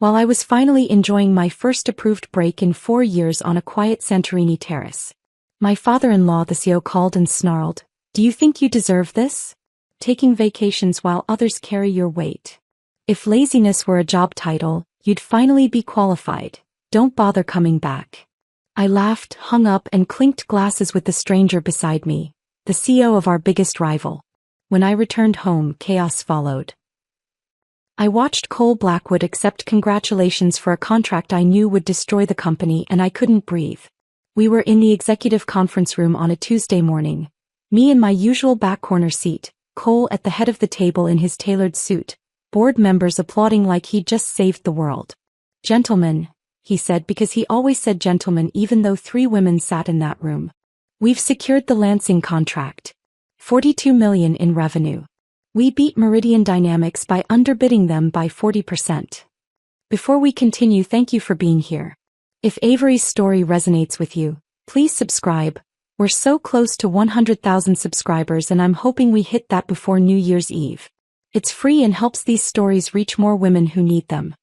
while I was finally enjoying my first approved break in 4 years on a quiet Santorini terrace. My father-in-law, the CEO, called and snarled, "Do you think you deserve this? Taking vacations while others carry your weight. If laziness were a job title, you'd finally be qualified. Don't bother coming back." I laughed, hung up, and clinked glasses with the stranger beside me, the CEO of our biggest rival. When I returned home, chaos followed. I watched Cole Blackwood accept congratulations for a contract I knew would destroy the company, and I couldn't breathe. We were in the executive conference room on a Tuesday morning. Me in my usual back corner seat, Cole at the head of the table in his tailored suit, board members applauding like he'd just saved the world. "Gentlemen," he said, because he always said gentlemen even though 3 women sat in that room. "We've secured the Lansing contract. 42 million in revenue. We beat Meridian Dynamics by underbidding them by 40%. Before we continue, thank you for being here. If Avery's story resonates with you, please subscribe. We're so close to 100,000 subscribers, and I'm hoping we hit that before New Year's Eve. It's free and helps these stories reach more women who need them.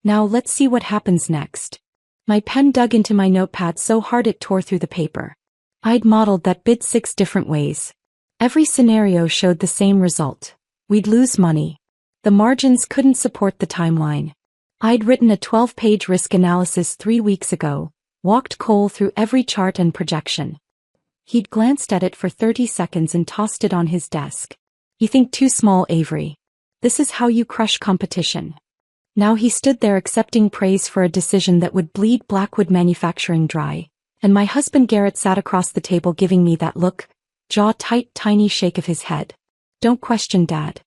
Now let's see what happens next." My pen dug into my notepad so hard it tore through the paper. I'd modeled that bid 6 different ways. Every scenario showed the same result. We'd lose money. The margins couldn't support the timeline. I'd written a 12-page risk analysis 3 weeks ago, walked Cole through every chart and projection. He'd glanced at it for 30 seconds and tossed it on his desk. "You think too small, Avery. This is how you crush competition." Now he stood there accepting praise for a decision that would bleed Blackwood Manufacturing dry, and my husband Garrett sat across the table giving me that look, jaw-tight, tiny shake of his head. "Don't question, Dad.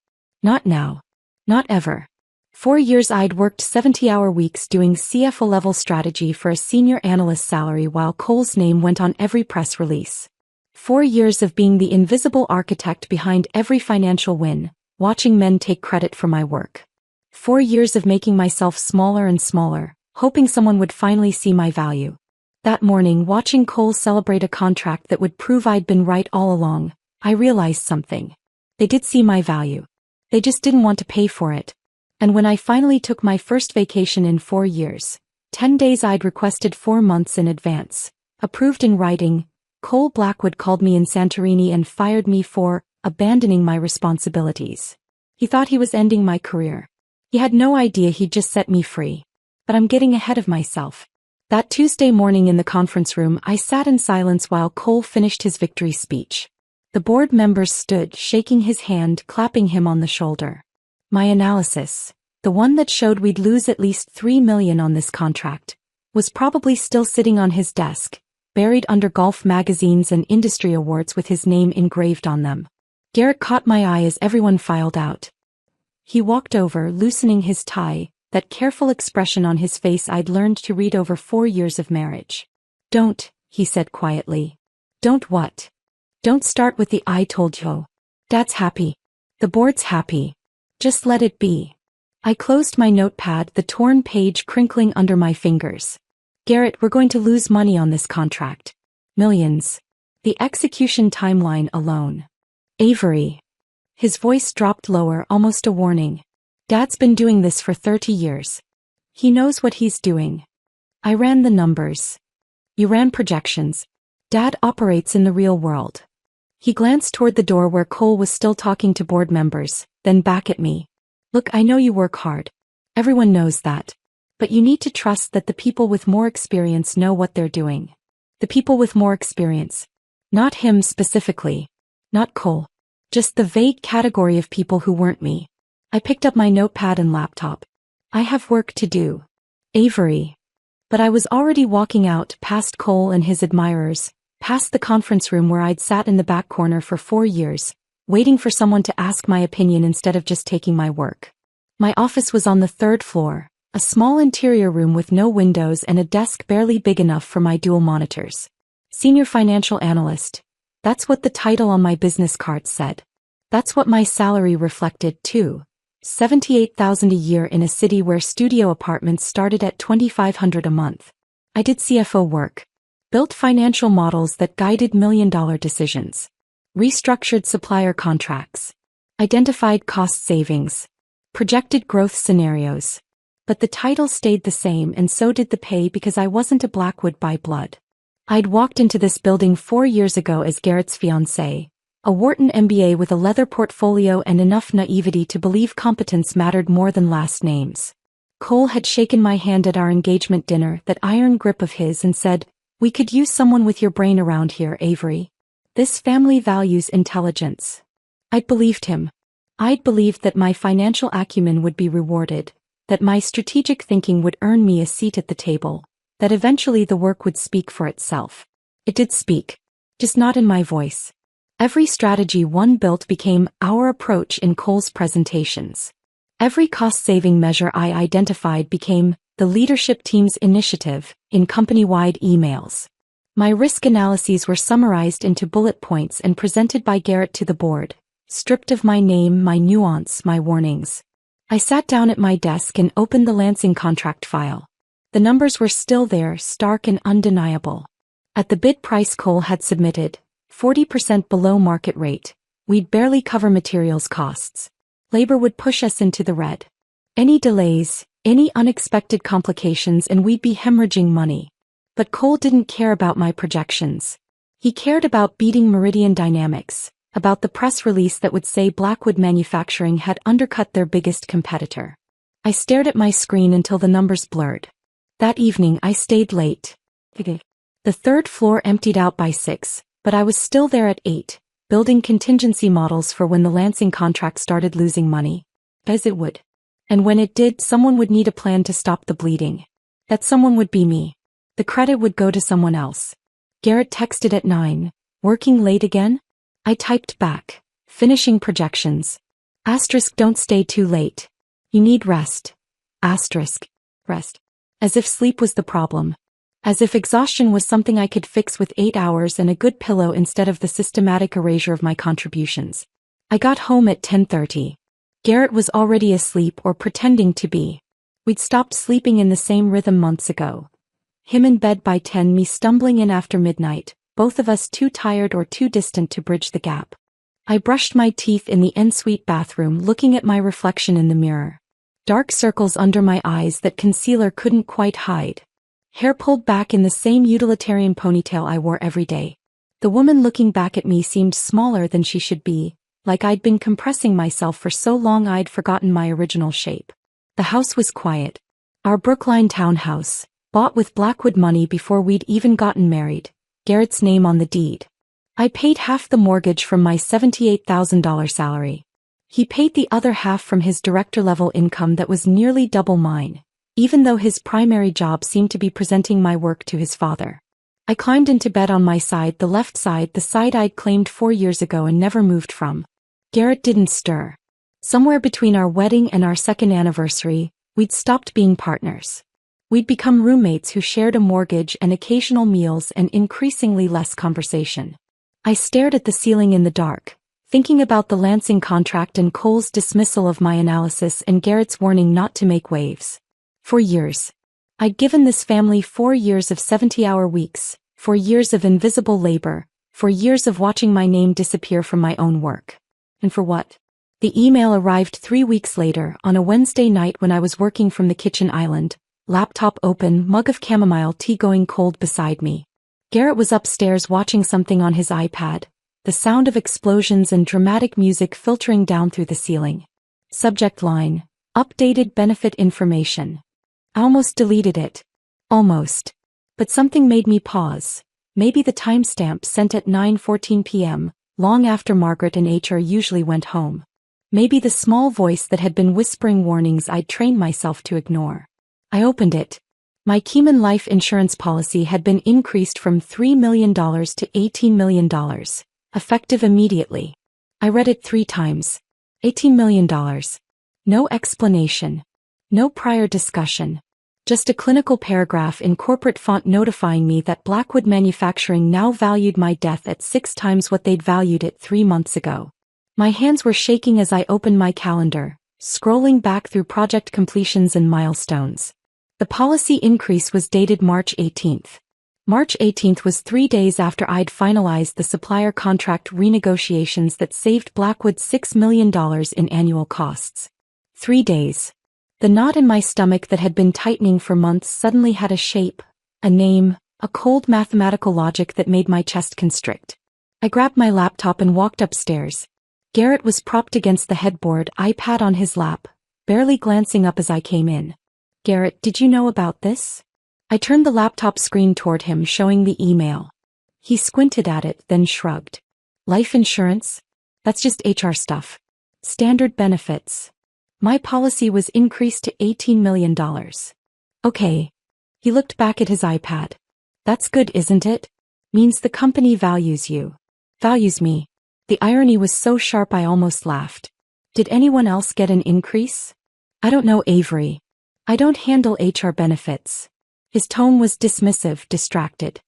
Not now. Not ever." 4 years I'd worked 70-hour weeks doing CFO-level strategy for a senior analyst salary while Cole's name went on every press release. 4 years of being the invisible architect behind every financial win, watching men take credit for my work. 4 years of making myself smaller and smaller, hoping someone would finally see my value. That morning, watching Cole celebrate a contract that would prove I'd been right all along, I realized something. They did see my value. They just didn't want to pay for it. And when I finally took my first vacation in 4 years, 10 days I'd requested 4 months in advance, approved in writing, Cole Blackwood called me in Santorini and fired me for abandoning my responsibilities. He thought he was ending my career. He had no idea he'd just set me free. But I'm getting ahead of myself. That Tuesday morning in the conference room, I sat in silence while Cole finished his victory speech. The board members stood, shaking his hand, clapping him on the shoulder. My analysis, the one that showed we'd lose at least 3 million on this contract, was probably still sitting on his desk, buried under golf magazines and industry awards with his name engraved on them. Garrett caught my eye as everyone filed out. He walked over, loosening his tie, that careful expression on his face I'd learned to read over 4 years of marriage. "Don't," he said quietly. "Don't what? Don't start with the 'I told you.' Dad's happy. The board's happy. Just let it be." I closed my notepad, the torn page crinkling under my fingers. "Garrett, we're going to lose money on this contract. Millions. The execution timeline alone. Avery." His voice dropped lower, almost a warning. "Dad's been doing this for 30 years. He knows what he's doing. I ran the numbers. You ran projections. Dad operates in the real world." He glanced toward the door where Cole was still talking to board members, then back at me. "Look, I know you work hard. Everyone knows that. But you need to trust that the people with more experience know what they're doing. The people with more experience. Not him specifically. Not Cole. Just the vague category of people who weren't me." I picked up my notepad and laptop. "I have work to do. Avery." But I was already walking out, past Cole and his admirers, past the conference room where I'd sat in the back corner for 4 years, waiting for someone to ask my opinion instead of just taking my work. My office was on the 3rd floor, a small interior room with no windows and a desk barely big enough for my dual monitors. Senior Financial Analyst. That's what the title on my business card said. That's what my salary reflected, too. $78,000 a year in a city where studio apartments started at $2,500 a month. I did CFO work. Built financial models that guided million-dollar decisions. Restructured supplier contracts. Identified cost savings. Projected growth scenarios. But the title stayed the same and so did the pay because I wasn't a Blackwood by blood. I'd walked into this building 4 years ago as Garrett's fiancée, a Wharton MBA with a leather portfolio and enough naivety to believe competence mattered more than last names. Cole had shaken my hand at our engagement dinner, that iron grip of his, and said, "We could use someone with your brain around here, Avery. This family values intelligence." I'd believed him. I'd believed that my financial acumen would be rewarded, that my strategic thinking would earn me a seat at the table, that eventually the work would speak for itself. It did speak. Just not in my voice. Every strategy one built became our approach in Cole's presentations. Every cost-saving measure I identified became the leadership team's initiative in company-wide emails. My risk analyses were summarized into bullet points and presented by Garrett to the board, stripped of my name, my nuance, my warnings. I sat down at my desk and opened the Lansing contract file. The numbers were still there, stark and undeniable. At the bid price Cole had submitted, 40% below market rate, we'd barely cover materials costs. Labor would push us into the red. Any delays, any unexpected complications, and we'd be hemorrhaging money. But Cole didn't care about my projections. He cared about beating Meridian Dynamics, about the press release that would say Blackwood Manufacturing had undercut their biggest competitor. I stared at my screen until the numbers blurred. That evening I stayed late. The third floor emptied out by 6, but I was still there at 8, building contingency models for when the Lansing contract started losing money. As it would. And when it did, someone would need a plan to stop the bleeding. That someone would be me. The credit would go to someone else. Garrett texted at 9, "Working late again?" I typed back, "Finishing projections. Asterisk, don't stay too late. You need rest. Asterisk, rest." As if sleep was the problem. As if exhaustion was something I could fix with 8 hours and a good pillow instead of the systematic erasure of my contributions. I got home at 10:30. Garrett was already asleep or pretending to be. We'd stopped sleeping in the same rhythm months ago. Him in bed by 10, me stumbling in after midnight, both of us too tired or too distant to bridge the gap. I brushed my teeth in the ensuite bathroom, looking at my reflection in the mirror. Dark circles under my eyes that concealer couldn't quite hide. Hair pulled back in the same utilitarian ponytail I wore every day. The woman looking back at me seemed smaller than she should be, like I'd been compressing myself for so long I'd forgotten my original shape. The house was quiet. Our Brookline townhouse, bought with Blackwood money before we'd even gotten married. Garrett's name on the deed. I paid half the mortgage from my $78,000 salary. He paid the other half from his director-level income that was nearly double mine, even though his primary job seemed to be presenting my work to his father. I climbed into bed on my side, the left side, the side I'd claimed 4 years ago and never moved from. Garrett didn't stir. Somewhere between our wedding and our second anniversary, we'd stopped being partners. We'd become roommates who shared a mortgage and occasional meals and increasingly less conversation. I stared at the ceiling in the dark, thinking about the Lansing contract and Cole's dismissal of my analysis and Garrett's warning not to make waves. For years. I'd given this family 4 years of 70-hour weeks, 4 years of invisible labor, 4 years of watching my name disappear from my own work. And for what? The email arrived 3 weeks later, on a Wednesday night when I was working from the kitchen island, laptop open, mug of chamomile tea going cold beside me. Garrett was upstairs watching something on his iPad, the sound of explosions and dramatic music filtering down through the ceiling. Subject line, updated benefit information. I almost deleted it. Almost. But something made me pause. Maybe the timestamp sent at 9:14 p.m., long after Margaret and HR usually went home. Maybe the small voice that had been whispering warnings I'd trained myself to ignore. I opened it. My Keyman life insurance policy had been increased from $3 million to $18 million, effective immediately. I read it 3 times. $18 million. No explanation. No prior discussion. Just a clinical paragraph in corporate font notifying me that Blackwood Manufacturing now valued my death at 6 times what they'd valued it 3 months ago. My hands were shaking as I opened my calendar, scrolling back through project completions and milestones. The policy increase was dated March 18th. March 18th was 3 days after I'd finalized the supplier contract renegotiations that saved Blackwood $6 million in annual costs. 3 days. The knot in my stomach that had been tightening for months suddenly had a shape, a name, a cold mathematical logic that made my chest constrict. I grabbed my laptop and walked upstairs. Garrett was propped against the headboard, iPad on his lap, barely glancing up as I came in. "Garrett, did you know about this?" I turned the laptop screen toward him, showing the email. He squinted at it, then shrugged. "Life insurance? That's just HR stuff. Standard benefits. My policy was increased to $18 million. Okay." He looked back at his iPad. "That's good, isn't it? Means the company values you." Values me. The irony was so sharp I almost laughed. Did anyone else get an increase? "I don't know, Avery. I don't handle HR benefits." His tone was dismissive, distracted.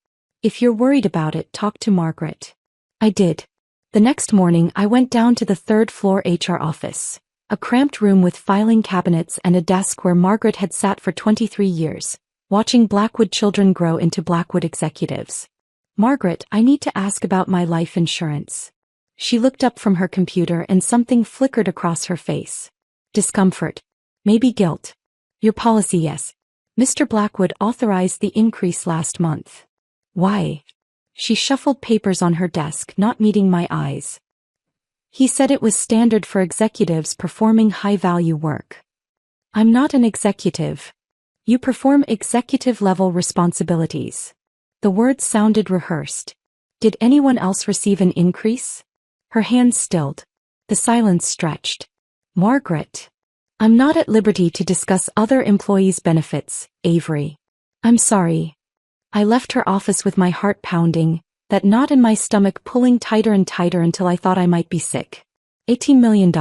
"If you're worried about it, talk to Margaret." I did. The next morning I went down to the third-floor HR office, a cramped room with filing cabinets and a desk where Margaret had sat for 23 years, watching Blackwood children grow into Blackwood executives. "Margaret, I need to ask about my life insurance." She looked up from her computer and something flickered across her face. Discomfort. Maybe guilt. "Your policy, yes. Mr. Blackwood authorized the increase last month." "Why?" She shuffled papers on her desk, not meeting my eyes. "He said it was standard for executives performing high-value work." "I'm not an executive." "You perform executive-level responsibilities." The words sounded rehearsed. "Did anyone else receive an increase?" Her hands stilled. The silence stretched. "Margaret. I'm not at liberty to discuss other employees' benefits, Avery." "I'm sorry." I left her office with my heart pounding, that knot in my stomach pulling tighter and tighter until I thought I might be sick. $18 million.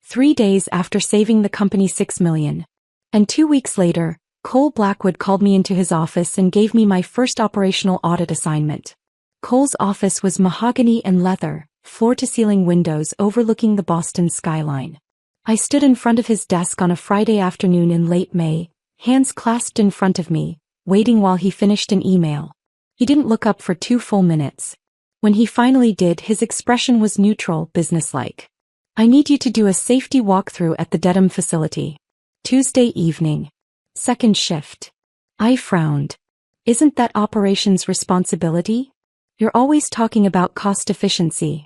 3 days after saving the company $6 million. And 2 weeks later, Cole Blackwood called me into his office and gave me my first operational audit assignment. Cole's office was mahogany and leather, floor-to-ceiling windows overlooking the Boston skyline. I stood in front of his desk on a Friday afternoon in late May, hands clasped in front of me, waiting while he finished an email. He didn't look up for 2 full minutes. When he finally did, his expression was neutral, businesslike. "I need you to do a safety walkthrough at the Dedham facility. Tuesday evening. 2nd shift." I frowned. "Isn't that operations responsibility? You're always talking about cost efficiency."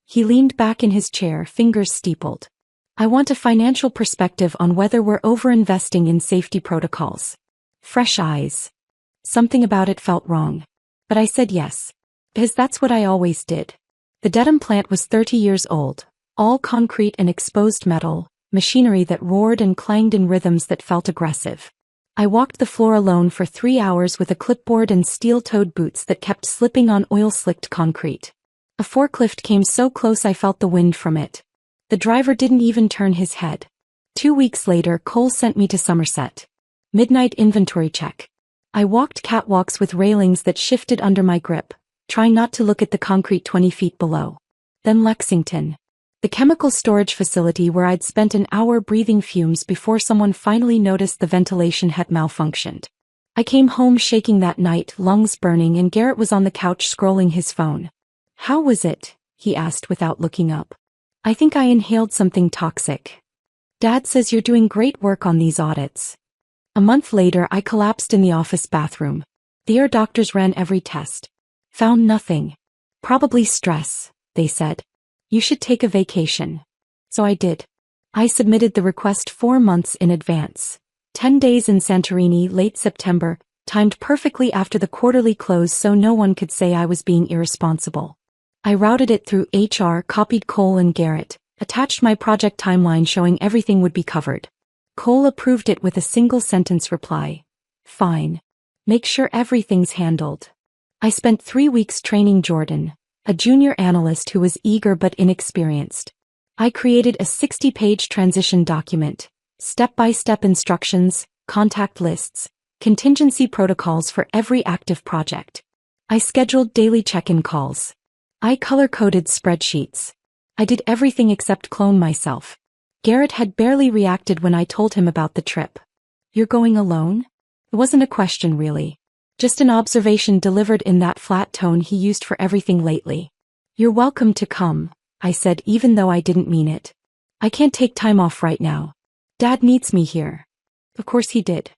He leaned back in his chair, fingers steepled. "I want a financial perspective on whether we're overinvesting in safety protocols." Fresh eyes. Something about it felt wrong. But I said yes. Because that's what I always did. The Dedham plant was 30 years old, all concrete and exposed metal, machinery that roared and clanged in rhythms that felt aggressive. I walked the floor alone for 3 hours with a clipboard and steel-toed boots that kept slipping on oil-slicked concrete. A forklift came so close I felt the wind from it. The driver didn't even turn his head. 2 weeks later, Cole sent me to Somerset. Midnight inventory check. I walked catwalks with railings that shifted under my grip, trying not to look at the concrete 20 feet below. Then Lexington. The chemical storage facility where I'd spent an hour breathing fumes before someone finally noticed the ventilation had malfunctioned. I came home shaking that night, lungs burning, and Garrett was on the couch scrolling his phone. "How was it?" he asked without looking up. "I think I inhaled something toxic." "Dad says you're doing great work on these audits." A month later, I collapsed in the office bathroom. The ear doctors ran every test. Found nothing. "Probably stress," they said. "You should take a vacation." So I did. I submitted the request 4 months in advance. 10 days in Santorini, late September, timed perfectly after the quarterly close so no one could say I was being irresponsible. I routed it through HR, copied Cole and Garrett, attached my project timeline showing everything would be covered. Cole approved it with a single-sentence reply. "Fine. Make sure everything's handled." I spent 3 weeks training Jordan, a junior analyst who was eager but inexperienced. I created a 60-page transition document, step-by-step instructions, contact lists, contingency protocols for every active project. I scheduled daily check-in calls. I color-coded spreadsheets. I did everything except clone myself. Garrett had barely reacted when I told him about the trip. "You're going alone?" It wasn't a question really. Just an observation delivered in that flat tone he used for everything lately. "You're welcome to come," I said even though I didn't mean it. "I can't take time off right now." Dad needs me here. Of course he did.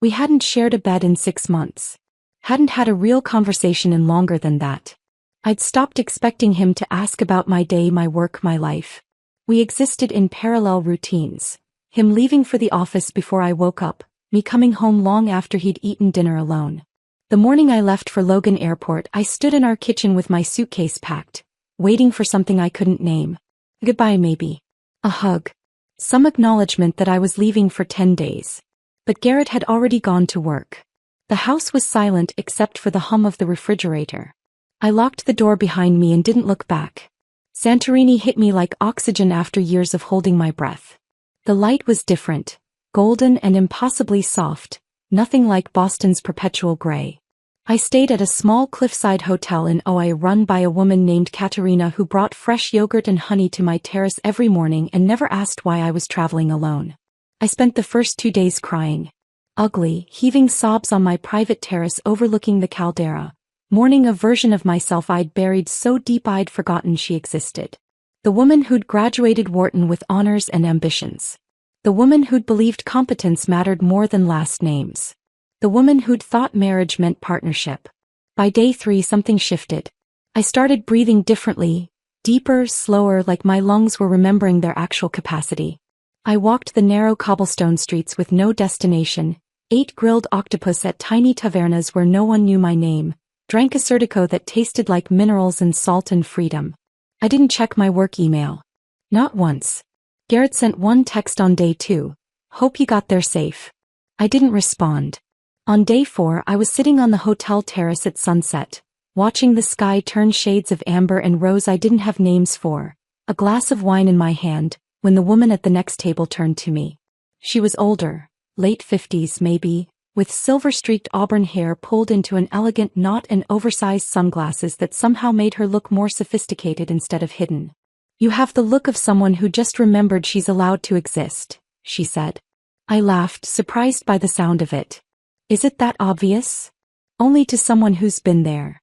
We hadn't shared a bed in 6 months. Hadn't had a real conversation in longer than that. I'd stopped expecting him to ask about my day, my work, my life. We existed in parallel routines. Him leaving for the office before I woke up, me coming home long after he'd eaten dinner alone. The morning I left for Logan Airport, I stood in our kitchen with my suitcase packed, waiting for something I couldn't name. Goodbye maybe. A hug. Some acknowledgement that I was leaving for 10 days. But Garrett had already gone to work. The house was silent except for the hum of the refrigerator. I locked the door behind me and didn't look back. Santorini hit me like oxygen after years of holding my breath. The light was different, golden and impossibly soft, nothing like Boston's perpetual gray. I stayed at a small cliffside hotel in Ojai run by a woman named Katerina who brought fresh yogurt and honey to my terrace every morning and never asked why I was traveling alone. I spent the first 2 days crying. Ugly, heaving sobs on my private terrace overlooking the caldera, mourning a version of myself I'd buried so deep I'd forgotten she existed. The woman who'd graduated Wharton with honors and ambitions. The woman who'd believed competence mattered more than last names. The woman who'd thought marriage meant partnership. By day 3 something shifted. I started breathing differently, deeper, slower, like my lungs were remembering their actual capacity. I walked the narrow cobblestone streets with no destination, ate grilled octopus at tiny tavernas where no one knew my name, drank a Surtico that tasted like minerals and salt and freedom. I didn't check my work email. Not once. Garrett sent one text on day 2. Hope you got there safe. I didn't respond. On day 4 I was sitting on the hotel terrace at sunset, watching the sky turn shades of amber and rose I didn't have names for, a glass of wine in my hand, when the woman at the next table turned to me. She was older, late 50s maybe, with silver-streaked auburn hair pulled into an elegant knot and oversized sunglasses that somehow made her look more sophisticated instead of hidden. You have the look of someone who just remembered she's allowed to exist, she said. I laughed, surprised by the sound of it. Is it that obvious? Only to someone who's been there.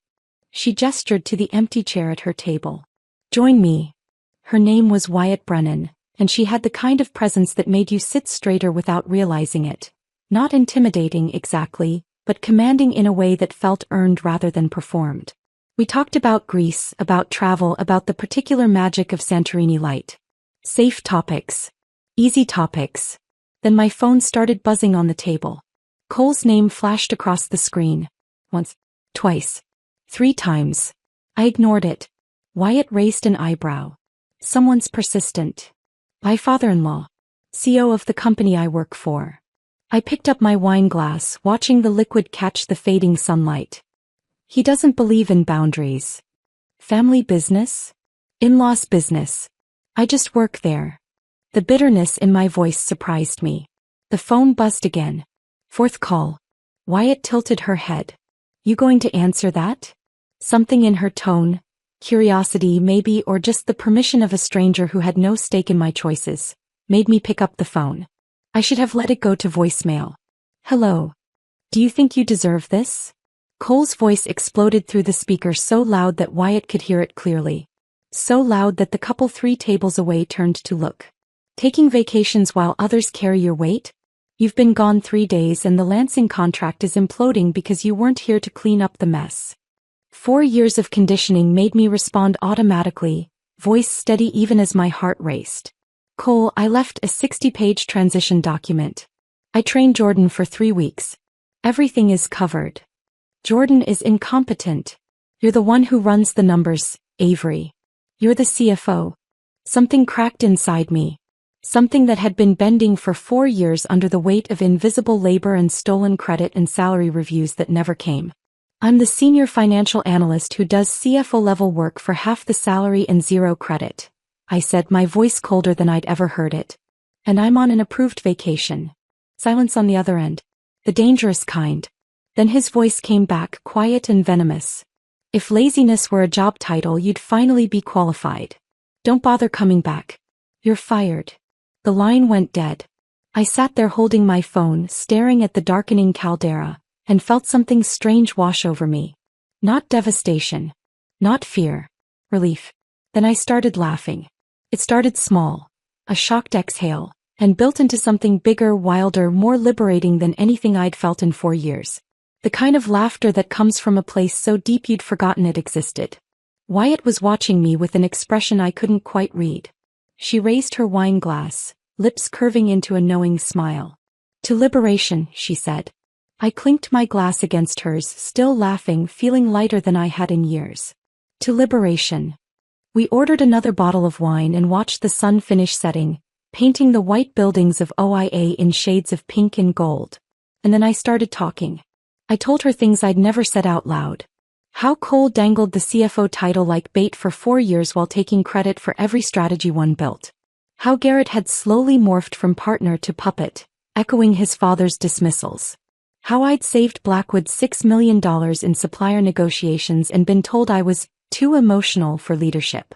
She gestured to the empty chair at her table. Join me. Her name was Wyatt Brennan, and she had the kind of presence that made you sit straighter without realizing it. Not intimidating exactly, but commanding in a way that felt earned rather than performed. We talked about Greece, about travel, about the particular magic of Santorini light. Safe topics. Easy topics. Then my phone started buzzing on the table. Cole's name flashed across the screen. Once. Twice. 3 times. I ignored it. Wyatt raised an eyebrow. Someone's persistent. My father-in-law. CEO of the company I work for. I picked up my wine glass, watching the liquid catch the fading sunlight. He doesn't believe in boundaries. Family business? In-laws business. I just work there. The bitterness in my voice surprised me. The phone buzzed again. 4th call. Wyatt tilted her head. You going to answer that? Something in her tone, curiosity maybe, or just the permission of a stranger who had no stake in my choices, made me pick up the phone. I should have let it go to voicemail. Hello. Do you think you deserve this? Cole's voice exploded through the speaker so loud that Wyatt could hear it clearly. So loud that the couple 3 tables away turned to look. Taking vacations while others carry your weight? You've been gone 3 days and the Lansing contract is imploding because you weren't here to clean up the mess. 4 years of conditioning made me respond automatically, voice steady even as my heart raced. Cole, I left a 60-page transition document. I trained Jordan for 3 weeks. Everything is covered. Jordan is incompetent. You're the one who runs the numbers, Avery. You're the CFO. Something cracked inside me. Something that had been bending for 4 years under the weight of invisible labor and stolen credit and salary reviews that never came. I'm the senior financial analyst who does CFO-level work for half the salary and 0 credit, I said, my voice colder than I'd ever heard it. And I'm on an approved vacation. Silence on the other end. The dangerous kind. Then his voice came back, quiet and venomous. If laziness were a job title, you'd finally be qualified. Don't bother coming back. You're fired. The line went dead. I sat there holding my phone, staring at the darkening caldera, and felt something strange wash over me. Not devastation. Not fear. Relief. Then I started laughing. It started small. A shocked exhale, and built into something bigger, wilder, more liberating than anything I'd felt in 4 years. The kind of laughter that comes from a place so deep you'd forgotten it existed. Wyatt was watching me with an expression I couldn't quite read. She raised her wine glass, lips curving into a knowing smile. "To liberation," she said. I clinked my glass against hers, still laughing, feeling lighter than I had in years. "To liberation." We ordered another bottle of wine and watched the sun finish setting, painting the white buildings of OIA in shades of pink and gold. And then I started talking. I told her things I'd never said out loud. How Cole dangled the CFO title like bait for 4 years while taking credit for every strategy one built. How Garrett had slowly morphed from partner to puppet, echoing his father's dismissals. How I'd saved Blackwood $6 million in supplier negotiations and been told I was too emotional for leadership.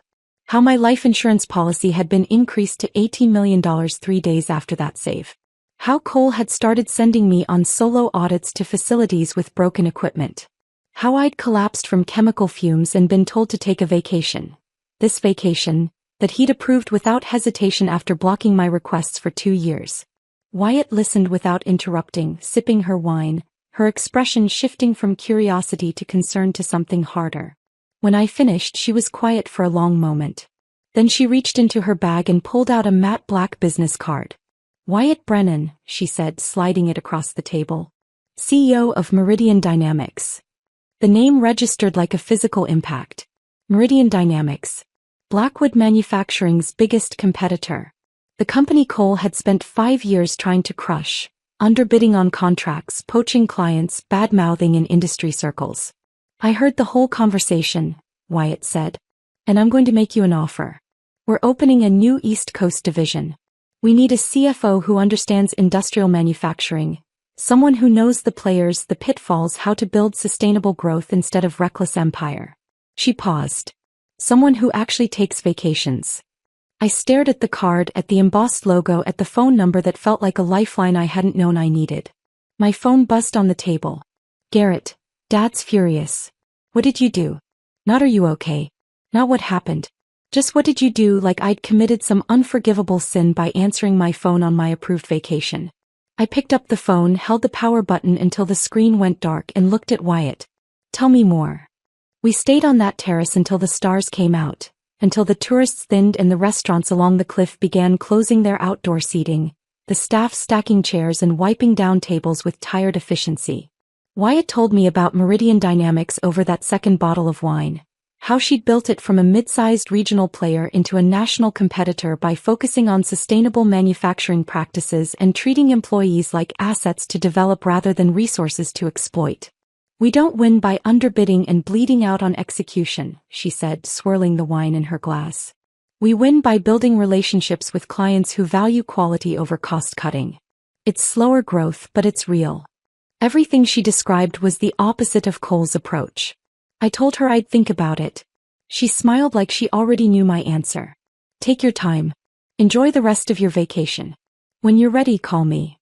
How my life insurance policy had been increased to $18 million 3 days after that save. How Cole had started sending me on solo audits to facilities with broken equipment. How I'd collapsed from chemical fumes and been told to take a vacation. This vacation, that he'd approved without hesitation after blocking my requests for 2 years. Wyatt listened without interrupting, sipping her wine, her expression shifting from curiosity to concern to something harder. When I finished, she was quiet for a long moment. Then she reached into her bag and pulled out a matte black business card. "Wyatt Brennan," she said, sliding it across the table. "CEO of Meridian Dynamics." The name registered like a physical impact. Meridian Dynamics. Blackwood Manufacturing's biggest competitor. The company Cole had spent 5 years trying to crush, underbidding on contracts, poaching clients, bad-mouthing in industry circles. "I heard the whole conversation," Wyatt said. "And I'm going to make you an offer. We're opening a new East Coast division. We need a CFO who understands industrial manufacturing, someone who knows the players, the pitfalls, how to build sustainable growth instead of reckless empire." She paused. "Someone who actually takes vacations." I stared at the card, at the embossed logo, at the phone number that felt like a lifeline I hadn't known I needed. My phone buzzed on the table. "Garrett, Dad's furious." "What did you do?" "Not are you okay?" "Not what happened. Just what did you do?" Like I'd committed some unforgivable sin by answering my phone on my approved vacation. I picked up the phone, held the power button until the screen went dark, and looked at Wyatt. "Tell me more." "We stayed on that terrace until the stars came out, until the tourists thinned and the restaurants along the cliff began closing their outdoor seating, the staff stacking chairs and wiping down tables with tired efficiency." Wyatt told me about Meridian Dynamics over that second bottle of wine. How she'd built it from a mid-sized regional player into a national competitor by focusing on sustainable manufacturing practices and treating employees like assets to develop rather than resources to exploit. "We don't win by underbidding and bleeding out on execution," she said, swirling the wine in her glass. "We win by building relationships with clients who value quality over cost-cutting. It's slower growth, but it's real." Everything she described was the opposite of Cole's approach. I told her I'd think about it. She smiled like she already knew my answer. "Take your time. Enjoy the rest of your vacation. When you're ready, call me."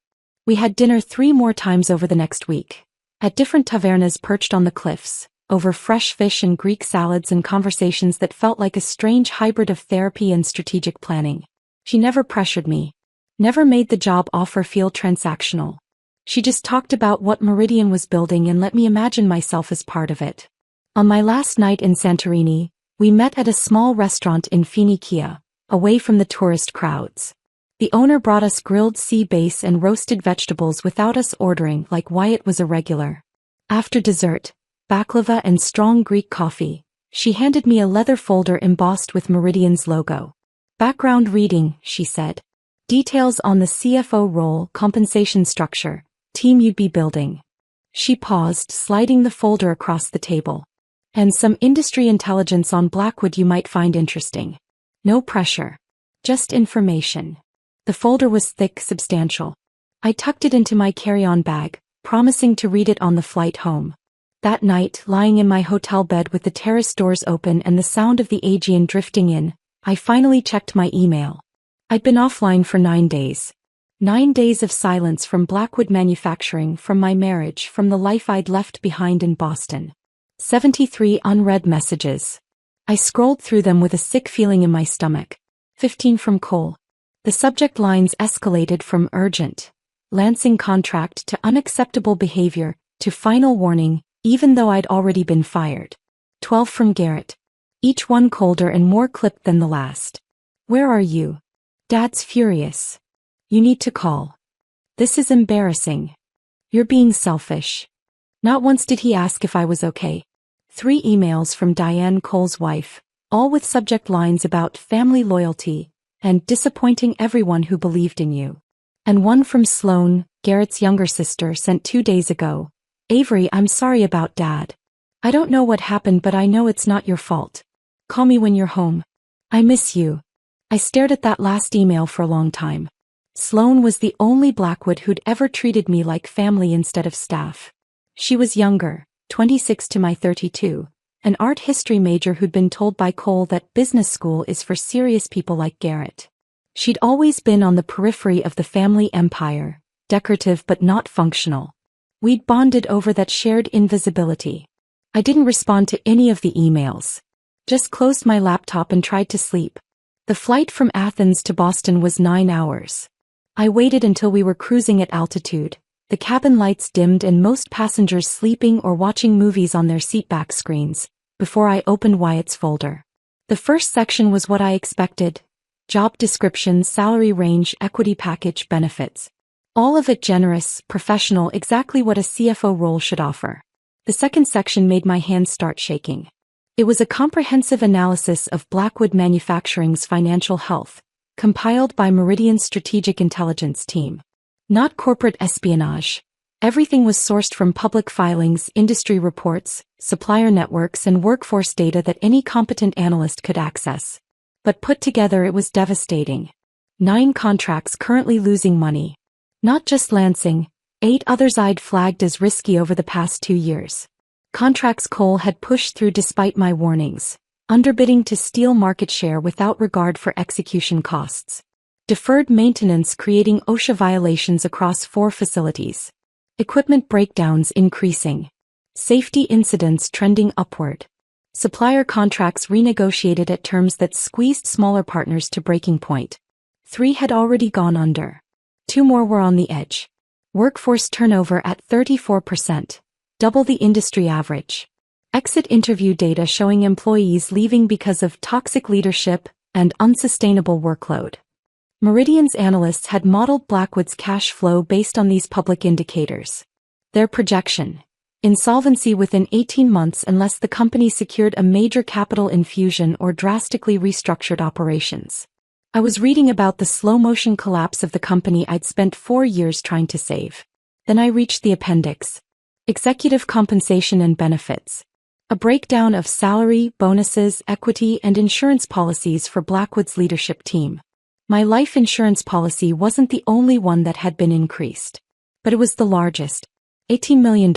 We had dinner 3 more times over the next week. At different tavernas perched on the cliffs, over fresh fish and Greek salads and conversations that felt like a strange hybrid of therapy and strategic planning. She never pressured me. Never made the job offer feel transactional. She just talked about what Meridian was building and let me imagine myself as part of it. On my last night in Santorini, we met at a small restaurant in Phoenicia, away from the tourist crowds. The owner brought us grilled sea bass and roasted vegetables without us ordering, like Wyatt was a regular. After dessert, baklava and strong Greek coffee, she handed me a leather folder embossed with Meridian's logo. "Background reading," she said. "Details on the CFO role, compensation structure, team you'd be building." She paused, sliding the folder across the table. "And some industry intelligence on Blackwood you might find interesting. No pressure. Just information." The folder was thick, substantial. I tucked it into my carry-on bag, promising to read it on the flight home. That night, lying in my hotel bed with the terrace doors open and the sound of the Aegean drifting in, I finally checked my email. I'd been offline for 9 days. 9 days of silence from Blackwood Manufacturing, from my marriage, from the life I'd left behind in Boston. 73 unread messages. I scrolled through them with a sick feeling in my stomach. 15 from Cole. The subject lines escalated from urgent, Lansing contract to unacceptable behavior to final warning, even though I'd already been fired. 12 from Garrett. Each one colder and more clipped than the last. Where are you? Dad's furious. You need to call. This is embarrassing. You're being selfish. Not once did he ask if I was okay. 3 emails from Diane Cole's wife, all with subject lines about family loyalty and disappointing everyone who believed in you. And one from Sloan, Garrett's younger sister, sent 2 days ago. Avery, I'm sorry about Dad. I don't know what happened, but I know it's not your fault. Call me when you're home. I miss you. I stared at that last email for a long time. Sloan was the only Blackwood who'd ever treated me like family instead of staff. She was younger, 26 to my 32, an art history major who'd been told by Cole that business school is for serious people like Garrett. She'd always been on the periphery of the family empire, decorative but not functional. We'd bonded over that shared invisibility. I didn't respond to any of the emails. Just closed my laptop and tried to sleep. The flight from Athens to Boston was 9 hours. I waited until we were cruising at altitude, the cabin lights dimmed and most passengers sleeping or watching movies on their seatback screens, before I opened Wyatt's folder. The first section was what I expected. Job description, salary range, equity package, benefits. All of it generous, professional, exactly what a CFO role should offer. The second section made my hands start shaking. It was a comprehensive analysis of Blackwood Manufacturing's financial health, compiled by Meridian's strategic intelligence team. Not corporate espionage. Everything was sourced from public filings, industry reports, supplier networks, and workforce data that any competent analyst could access. But put together, it was devastating. 9 contracts currently losing money. Not just Lansing, 8 others I'd flagged as risky over the past 2 years. Contracts Cole had pushed through despite my warnings, underbidding to steal market share without regard for execution costs. Deferred maintenance creating OSHA violations across 4 facilities. Equipment breakdowns increasing. Safety incidents trending upward. Supplier contracts renegotiated at terms that squeezed smaller partners to breaking point. 3 had already gone under. 2 more were on the edge. Workforce turnover at 34%, double the industry average. Exit interview data showing employees leaving because of toxic leadership and unsustainable workload. Meridian's analysts had modeled Blackwood's cash flow based on these public indicators. Their projection: insolvency within 18 months unless the company secured a major capital infusion or drastically restructured operations. I was reading about the slow-motion collapse of the company I'd spent 4 years trying to save. Then I reached the appendix. Executive compensation and benefits. A breakdown of salary, bonuses, equity, and insurance policies for Blackwood's leadership team. My life insurance policy wasn't the only one that had been increased. But it was the largest. $18 million.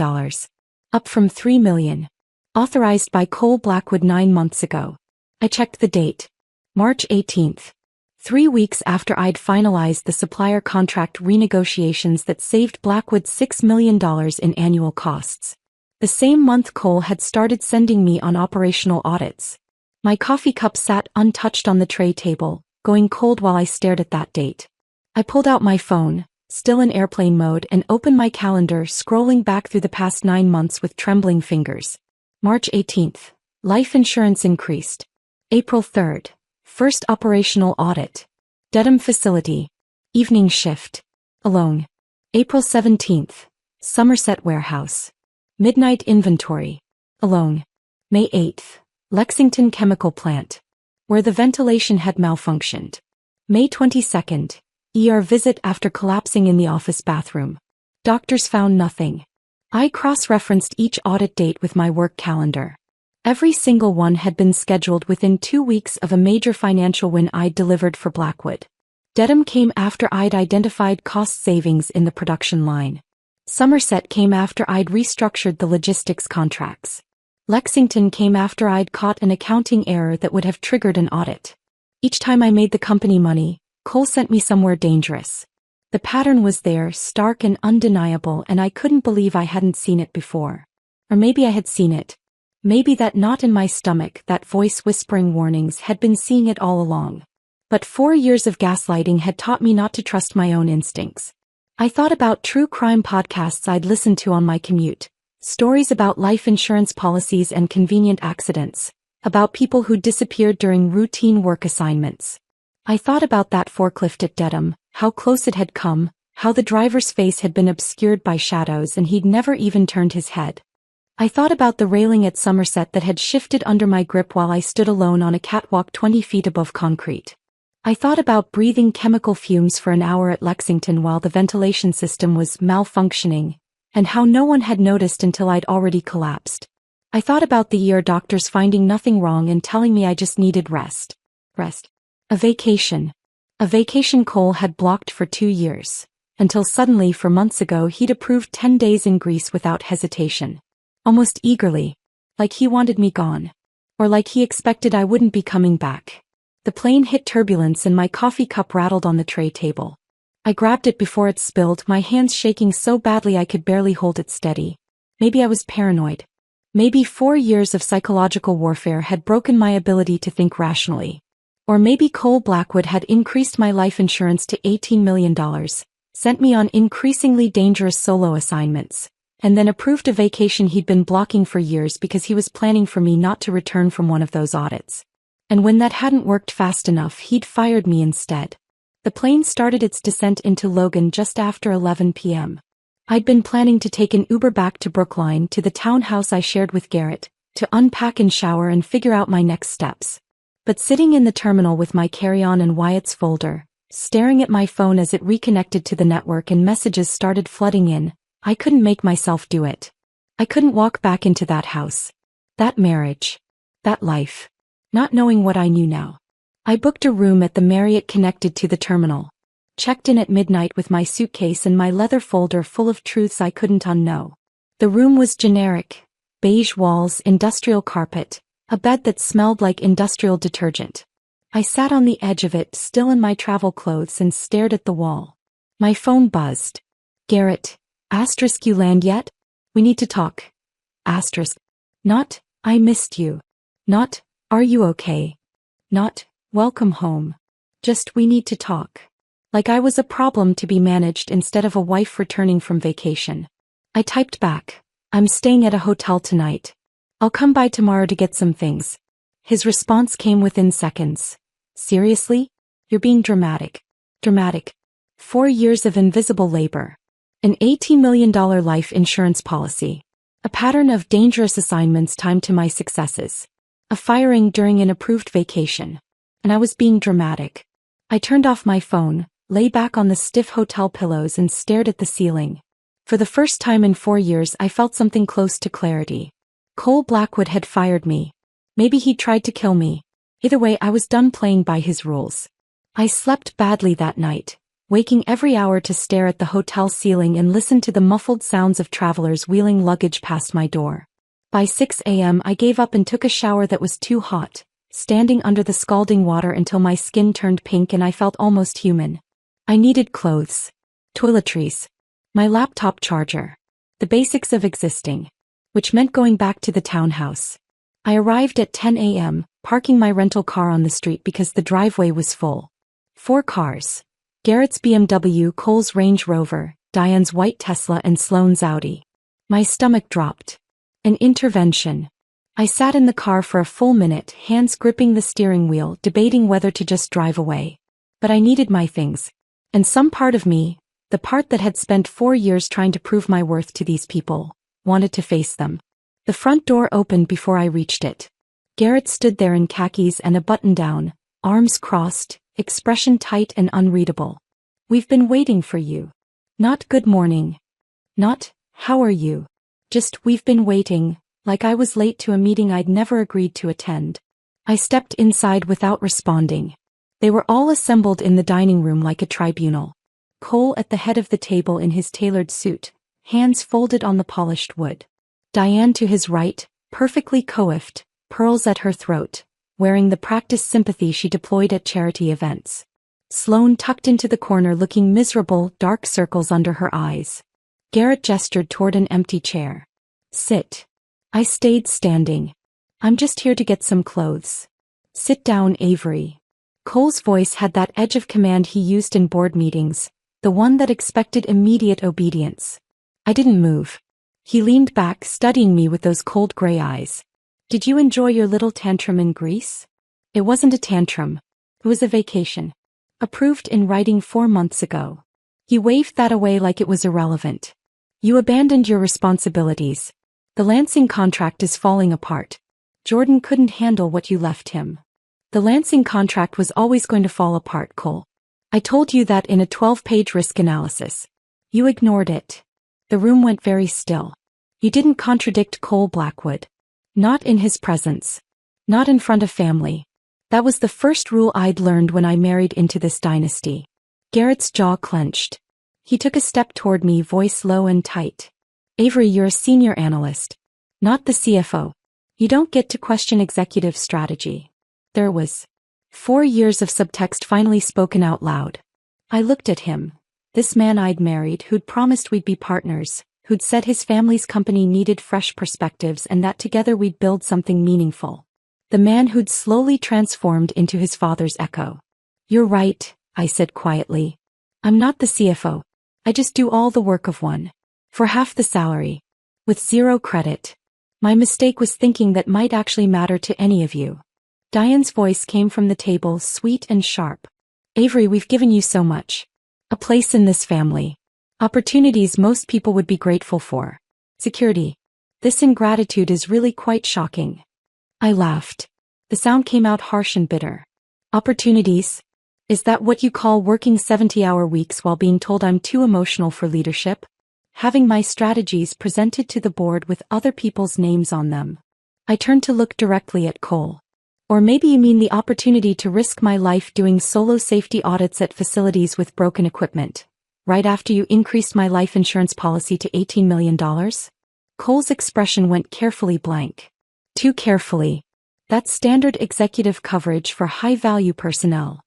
Up from $3 million. Authorized by Cole Blackwood 9 months ago. I checked the date. March 18th. 3 weeks after I'd finalized the supplier contract renegotiations that saved Blackwood $6 million in annual costs. The same month Cole had started sending me on operational audits. My coffee cup sat untouched on the tray table, going cold while I stared at that date. I pulled out my phone, still in airplane mode, and opened my calendar, scrolling back through the past 9 months with trembling fingers. March 18th. Life insurance increased. April 3rd. First operational audit. Dedham facility. Evening shift. Alone. April 17th. Somerset warehouse. Midnight inventory. Alone. May 8th. Lexington chemical plant. Where the ventilation had malfunctioned. May 22nd. ER visit after collapsing in the office bathroom. Doctors found nothing. I cross-referenced each audit date with my work calendar. Every single one had been scheduled within 2 weeks of a major financial win I'd delivered for Blackwood. Dedham came after I'd identified cost savings in the production line. Somerset came after I'd restructured the logistics contracts. Lexington came after I'd caught an accounting error that would have triggered an audit. Each time I made the company money, Cole sent me somewhere dangerous. The pattern was there, stark and undeniable, and I couldn't believe I hadn't seen it before. Or maybe I had seen it. Maybe that knot in my stomach, that voice whispering warnings, had been seeing it all along. But 4 years of gaslighting had taught me not to trust my own instincts. I thought about true crime podcasts I'd listened to on my commute, stories about life insurance policies and convenient accidents, about people who disappeared during routine work assignments. I thought about that forklift at Dedham, how close it had come, how the driver's face had been obscured by shadows and he'd never even turned his head. I thought about the railing at Somerset that had shifted under my grip while I stood alone on a catwalk 20 feet above concrete. I thought about breathing chemical fumes for an hour at Lexington while the ventilation system was malfunctioning, and how no one had noticed until I'd already collapsed. I thought about the year doctors finding nothing wrong and telling me I just needed rest. A vacation. A vacation Cole had blocked for 2 years, until suddenly 4 months ago he'd approved 10 days in Greece without hesitation. Almost eagerly. Like he wanted me gone. Or like he expected I wouldn't be coming back. The plane hit turbulence and my coffee cup rattled on the tray table. I grabbed it before it spilled, my hands shaking so badly I could barely hold it steady. Maybe I was paranoid. Maybe 4 years of psychological warfare had broken my ability to think rationally. Or maybe Cole Blackwood had increased my life insurance to $18 million, sent me on increasingly dangerous solo assignments, and then approved a vacation he'd been blocking for years because he was planning for me not to return from one of those audits. And when that hadn't worked fast enough, he'd fired me instead. The plane started its descent into Logan just after 11 p.m. I'd been planning to take an Uber back to Brookline to the townhouse I shared with Garrett, to unpack and shower and figure out my next steps. But sitting in the terminal with my carry-on and Wyatt's folder, staring at my phone as it reconnected to the network and messages started flooding in, I couldn't make myself do it. I couldn't walk back into that house. That marriage. That life. Not knowing what I knew now. I booked a room at the Marriott connected to the terminal. Checked in at midnight with my suitcase and my leather folder full of truths I couldn't unknow. The room was generic. Beige walls, industrial carpet, a bed that smelled like industrial detergent. I sat on the edge of it, still in my travel clothes, and stared at the wall. My phone buzzed. Garrett. You land yet? We need to talk. Not, I missed you. Not, are you okay? Not, welcome home. Just, we need to talk. Like I was a problem to be managed instead of a wife returning from vacation. I typed back, I'm staying at a hotel tonight. I'll come by tomorrow to get some things. His response came within seconds. Seriously? You're being dramatic. 4 years of invisible labor. An $18 million life insurance policy. A pattern of dangerous assignments timed to my successes. A firing during an approved vacation. And I was being dramatic. I turned off my phone, lay back on the stiff hotel pillows and stared at the ceiling. For the first time in 4 years I felt something close to clarity. Cole Blackwood had fired me. Maybe he tried to kill me. Either way, I was done playing by his rules. I slept badly that night, waking every hour to stare at the hotel ceiling and listen to the muffled sounds of travelers wheeling luggage past my door. By 6 a.m. I gave up and took a shower that was too hot, standing under the scalding water until my skin turned pink and I felt almost human. I needed clothes, toiletries, my laptop charger, the basics of existing, which meant going back to the townhouse. I arrived at 10 a.m., parking my rental car on the street because the driveway was full. 4 cars. Garrett's BMW, Cole's Range Rover, Diane's white Tesla and Sloane's Audi. My stomach dropped. An intervention. I sat in the car for a full minute, hands gripping the steering wheel, debating whether to just drive away. But I needed my things. And some part of me, the part that had spent 4 years trying to prove my worth to these people, wanted to face them. The front door opened before I reached it. Garrett stood there in khakis and a button-down, arms crossed, expression tight and unreadable. We've been waiting for you. Not good morning. Not, how are you? Just, we've been waiting, like I was late to a meeting I'd never agreed to attend. I stepped inside without responding. They were all assembled in the dining room like a tribunal. Cole at the head of the table in his tailored suit, hands folded on the polished wood. Diane to his right, perfectly coiffed, pearls at her throat, wearing the practiced sympathy she deployed at charity events. Sloane tucked into the corner looking miserable, dark circles under her eyes. Garrett gestured toward an empty chair. Sit. I stayed standing. I'm just here to get some clothes. Sit down, Avery. Cole's voice had that edge of command he used in board meetings, the one that expected immediate obedience. I didn't move. He leaned back, studying me with those cold gray eyes. Did you enjoy your little tantrum in Greece? It wasn't a tantrum. It was a vacation. Approved in writing 4 months ago. He waved that away like it was irrelevant. You abandoned your responsibilities. The Lansing contract is falling apart. Jordan couldn't handle what you left him. The Lansing contract was always going to fall apart, Cole. I told you that in a 12-page risk analysis. You ignored it. The room went very still. You didn't contradict Cole Blackwood. Not in his presence. Not in front of family. That was the first rule I'd learned when I married into this dynasty. Garrett's jaw clenched. He took a step toward me, voice low and tight. Avery, you're a senior analyst. Not the CFO. You don't get to question executive strategy. There was 4 years of subtext finally spoken out loud. I looked at him. This man I'd married, who'd promised we'd be partners, who'd said his family's company needed fresh perspectives and that together we'd build something meaningful. The man who'd slowly transformed into his father's echo. You're right, I said quietly. I'm not the CFO. I just do all the work of one. For half the salary. With 0 credit. My mistake was thinking that might actually matter to any of you. Diane's voice came from the table, sweet and sharp. Avery, we've given you so much. A place in this family. Opportunities most people would be grateful for. Security. This ingratitude is really quite shocking. I laughed. The sound came out harsh and bitter. Opportunities? Is that what you call working 70-hour weeks while being told I'm too emotional for leadership? Having my strategies presented to the board with other people's names on them. I turned to look directly at Cole. Or maybe you mean the opportunity to risk my life doing solo safety audits at facilities with broken equipment, right after you increased my life insurance policy to $18 million? Cole's expression went carefully blank. Too carefully. That's standard executive coverage for high-value personnel.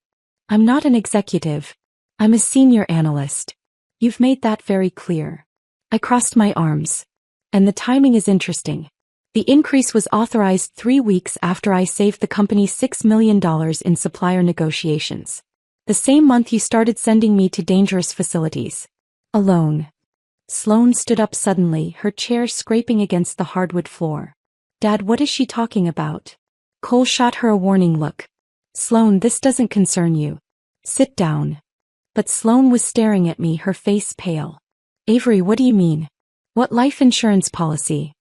I'm not an executive. I'm a senior analyst. You've made that very clear. I crossed my arms. And the timing is interesting. The increase was authorized 3 weeks after I saved the company $6 million in supplier negotiations. The same month you started sending me to dangerous facilities. Alone. Sloane stood up suddenly, her chair scraping against the hardwood floor. Dad, what is she talking about? Cole shot her a warning look. Sloane, this doesn't concern you. Sit down. But Sloane was staring at me, her face pale. Avery, what do you mean? What life insurance policy?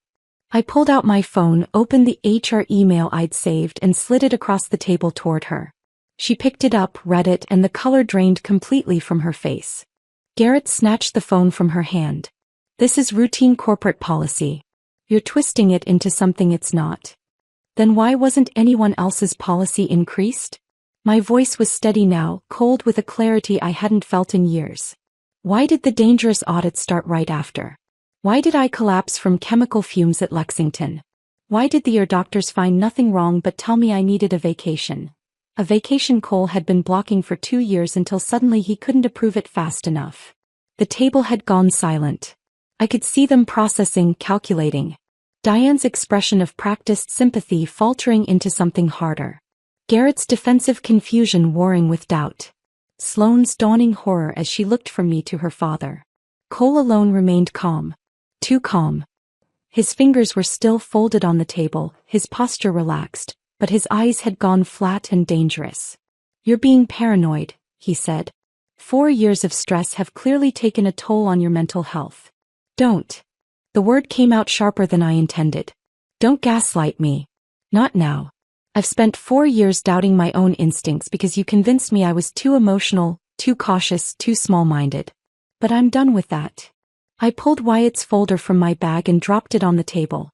I pulled out my phone, opened the HR email I'd saved and slid it across the table toward her. She picked it up, read it, and the color drained completely from her face. Garrett snatched the phone from her hand. This is routine corporate policy. You're twisting it into something it's not. Then why wasn't anyone else's policy increased? My voice was steady now, cold with a clarity I hadn't felt in years. Why did the dangerous audit start right after? Why did I collapse from chemical fumes at Lexington? Why did the ear doctors find nothing wrong but tell me I needed a vacation? A vacation Cole had been blocking for 2 years until suddenly he couldn't approve it fast enough. The table had gone silent. I could see them processing, calculating. Diane's expression of practiced sympathy faltering into something harder. Garrett's defensive confusion warring with doubt. Sloane's dawning horror as she looked from me to her father. Cole alone remained calm. Too calm. His fingers were still folded on the table, his posture relaxed, but his eyes had gone flat and dangerous. You're being paranoid, he said. 4 years of stress have clearly taken a toll on your mental health. Don't. The word came out sharper than I intended. Don't gaslight me. Not now. I've spent 4 years doubting my own instincts because you convinced me I was too emotional, too cautious, too small-minded. But I'm done with that. I pulled Wyatt's folder from my bag and dropped it on the table.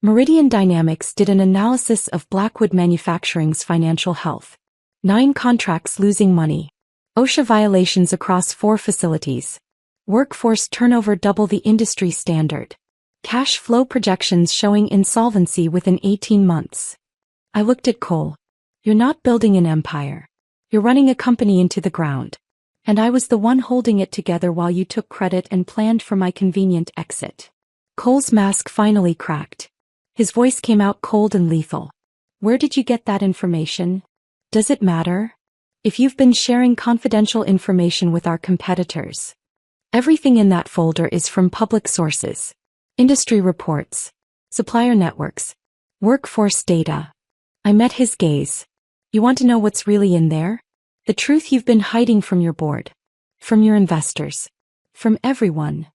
Meridian Dynamics did an analysis of Blackwood Manufacturing's financial health. 9 contracts losing money. OSHA violations across 4 facilities. Workforce turnover double the industry standard. Cash flow projections showing insolvency within 18 months. I looked at Cole. You're not building an empire. You're running a company into the ground. And I was the one holding it together while you took credit and planned for my convenient exit. Cole's mask finally cracked. His voice came out cold and lethal. Where did you get that information? Does it matter? If you've been sharing confidential information with our competitors. Everything in that folder is from public sources. Industry reports. Supplier networks. Workforce data. I met his gaze. You want to know what's really in there? The truth you've been hiding from your board. From your investors. From everyone.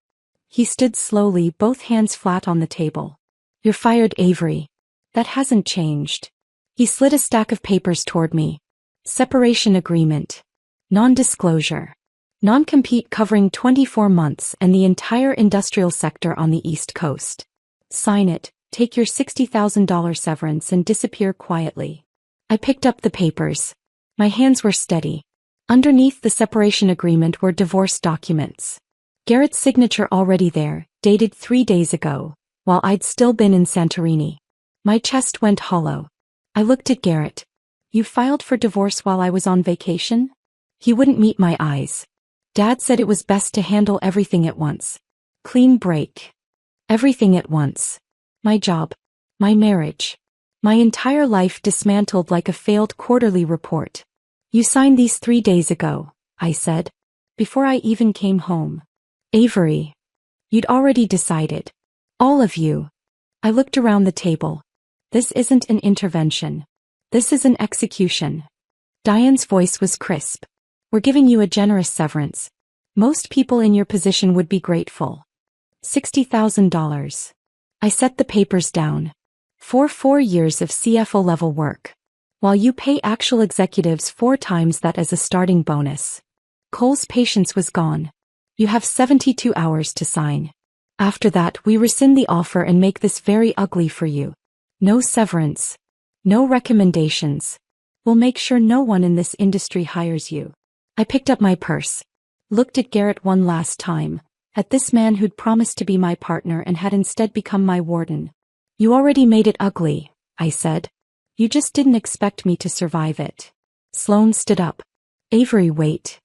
He stood slowly, both hands flat on the table. You're fired, Avery. That hasn't changed. He slid a stack of papers toward me. Separation agreement. Non-disclosure. Non-compete covering 24 months and the entire industrial sector on the East Coast. Sign it, take your $60,000 severance and disappear quietly. I picked up the papers. My hands were steady. Underneath the separation agreement were divorce documents. Garrett's signature already there, dated 3 days ago, while I'd still been in Santorini. My chest went hollow. I looked at Garrett. You filed for divorce while I was on vacation? He wouldn't meet my eyes. Dad said it was best to handle everything at once. Clean break. Everything at once. My job. My marriage. My entire life dismantled like a failed quarterly report. You signed these 3 days ago, I said. Before I even came home. Avery. You'd already decided. All of you. I looked around the table. This isn't an intervention. This is an execution. Diane's voice was crisp. We're giving you a generous severance. Most people in your position would be grateful. $60,000. I set the papers down. For 4 years of CFO-level work. While you pay actual executives 4 times that as a starting bonus. Cole's patience was gone. You have 72 hours to sign. After that, we rescind the offer and make this very ugly for you. No severance. No recommendations. We'll make sure no one in this industry hires you. I picked up my purse. Looked at Garrett one last time. At this man who'd promised to be my partner and had instead become my warden. You already made it ugly, I said. You just didn't expect me to survive it. Sloane stood up. Avery, wait.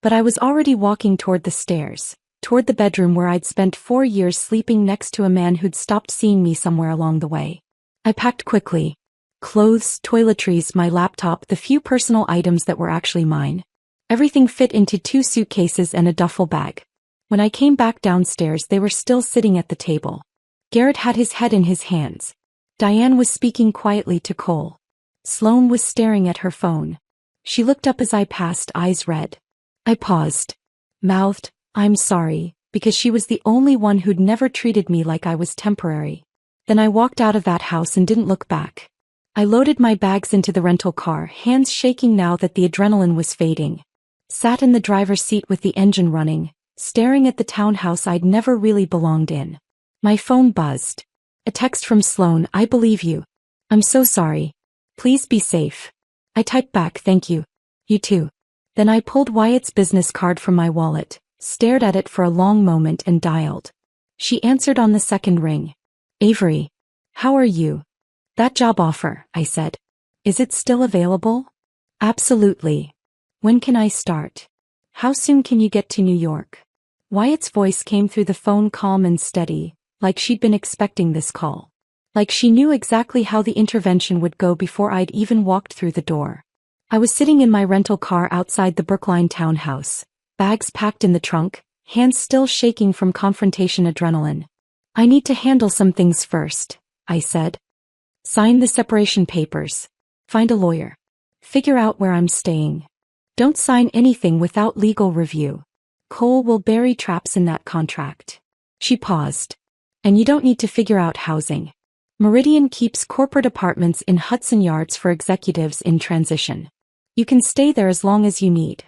But I was already walking toward the stairs, toward the bedroom where I'd spent 4 years sleeping next to a man who'd stopped seeing me somewhere along the way. I packed quickly. Clothes, toiletries, my laptop, the few personal items that were actually mine. Everything fit into 2 suitcases and a duffel bag. When I came back downstairs, they were still sitting at the table. Garrett had his head in his hands. Diane was speaking quietly to Cole. Sloane was staring at her phone. She looked up as I passed, eyes red. I paused. Mouthed, I'm sorry, because she was the only one who'd never treated me like I was temporary. Then I walked out of that house and didn't look back. I loaded my bags into the rental car, hands shaking now that the adrenaline was fading. Sat in the driver's seat with the engine running, staring at the townhouse I'd never really belonged in. My phone buzzed. A text from Sloane, I believe you. I'm so sorry. Please be safe. I typed back, thank you. You too. Then I pulled Wyatt's business card from my wallet, stared at it for a long moment and dialed. She answered on the second ring. Avery. How are you? That job offer, I said. Is it still available? Absolutely. When can I start? How soon can you get to New York? Wyatt's voice came through the phone calm and steady, like she'd been expecting this call. Like she knew exactly how the intervention would go before I'd even walked through the door. I was sitting in my rental car outside the Brookline townhouse, bags packed in the trunk, hands still shaking from confrontation adrenaline. I need to handle some things first, I said. Sign the separation papers. Find a lawyer. Figure out where I'm staying. Don't sign anything without legal review. Cole will bury traps in that contract. She paused. And you don't need to figure out housing. Meridian keeps corporate apartments in Hudson Yards for executives in transition. You can stay there as long as you need.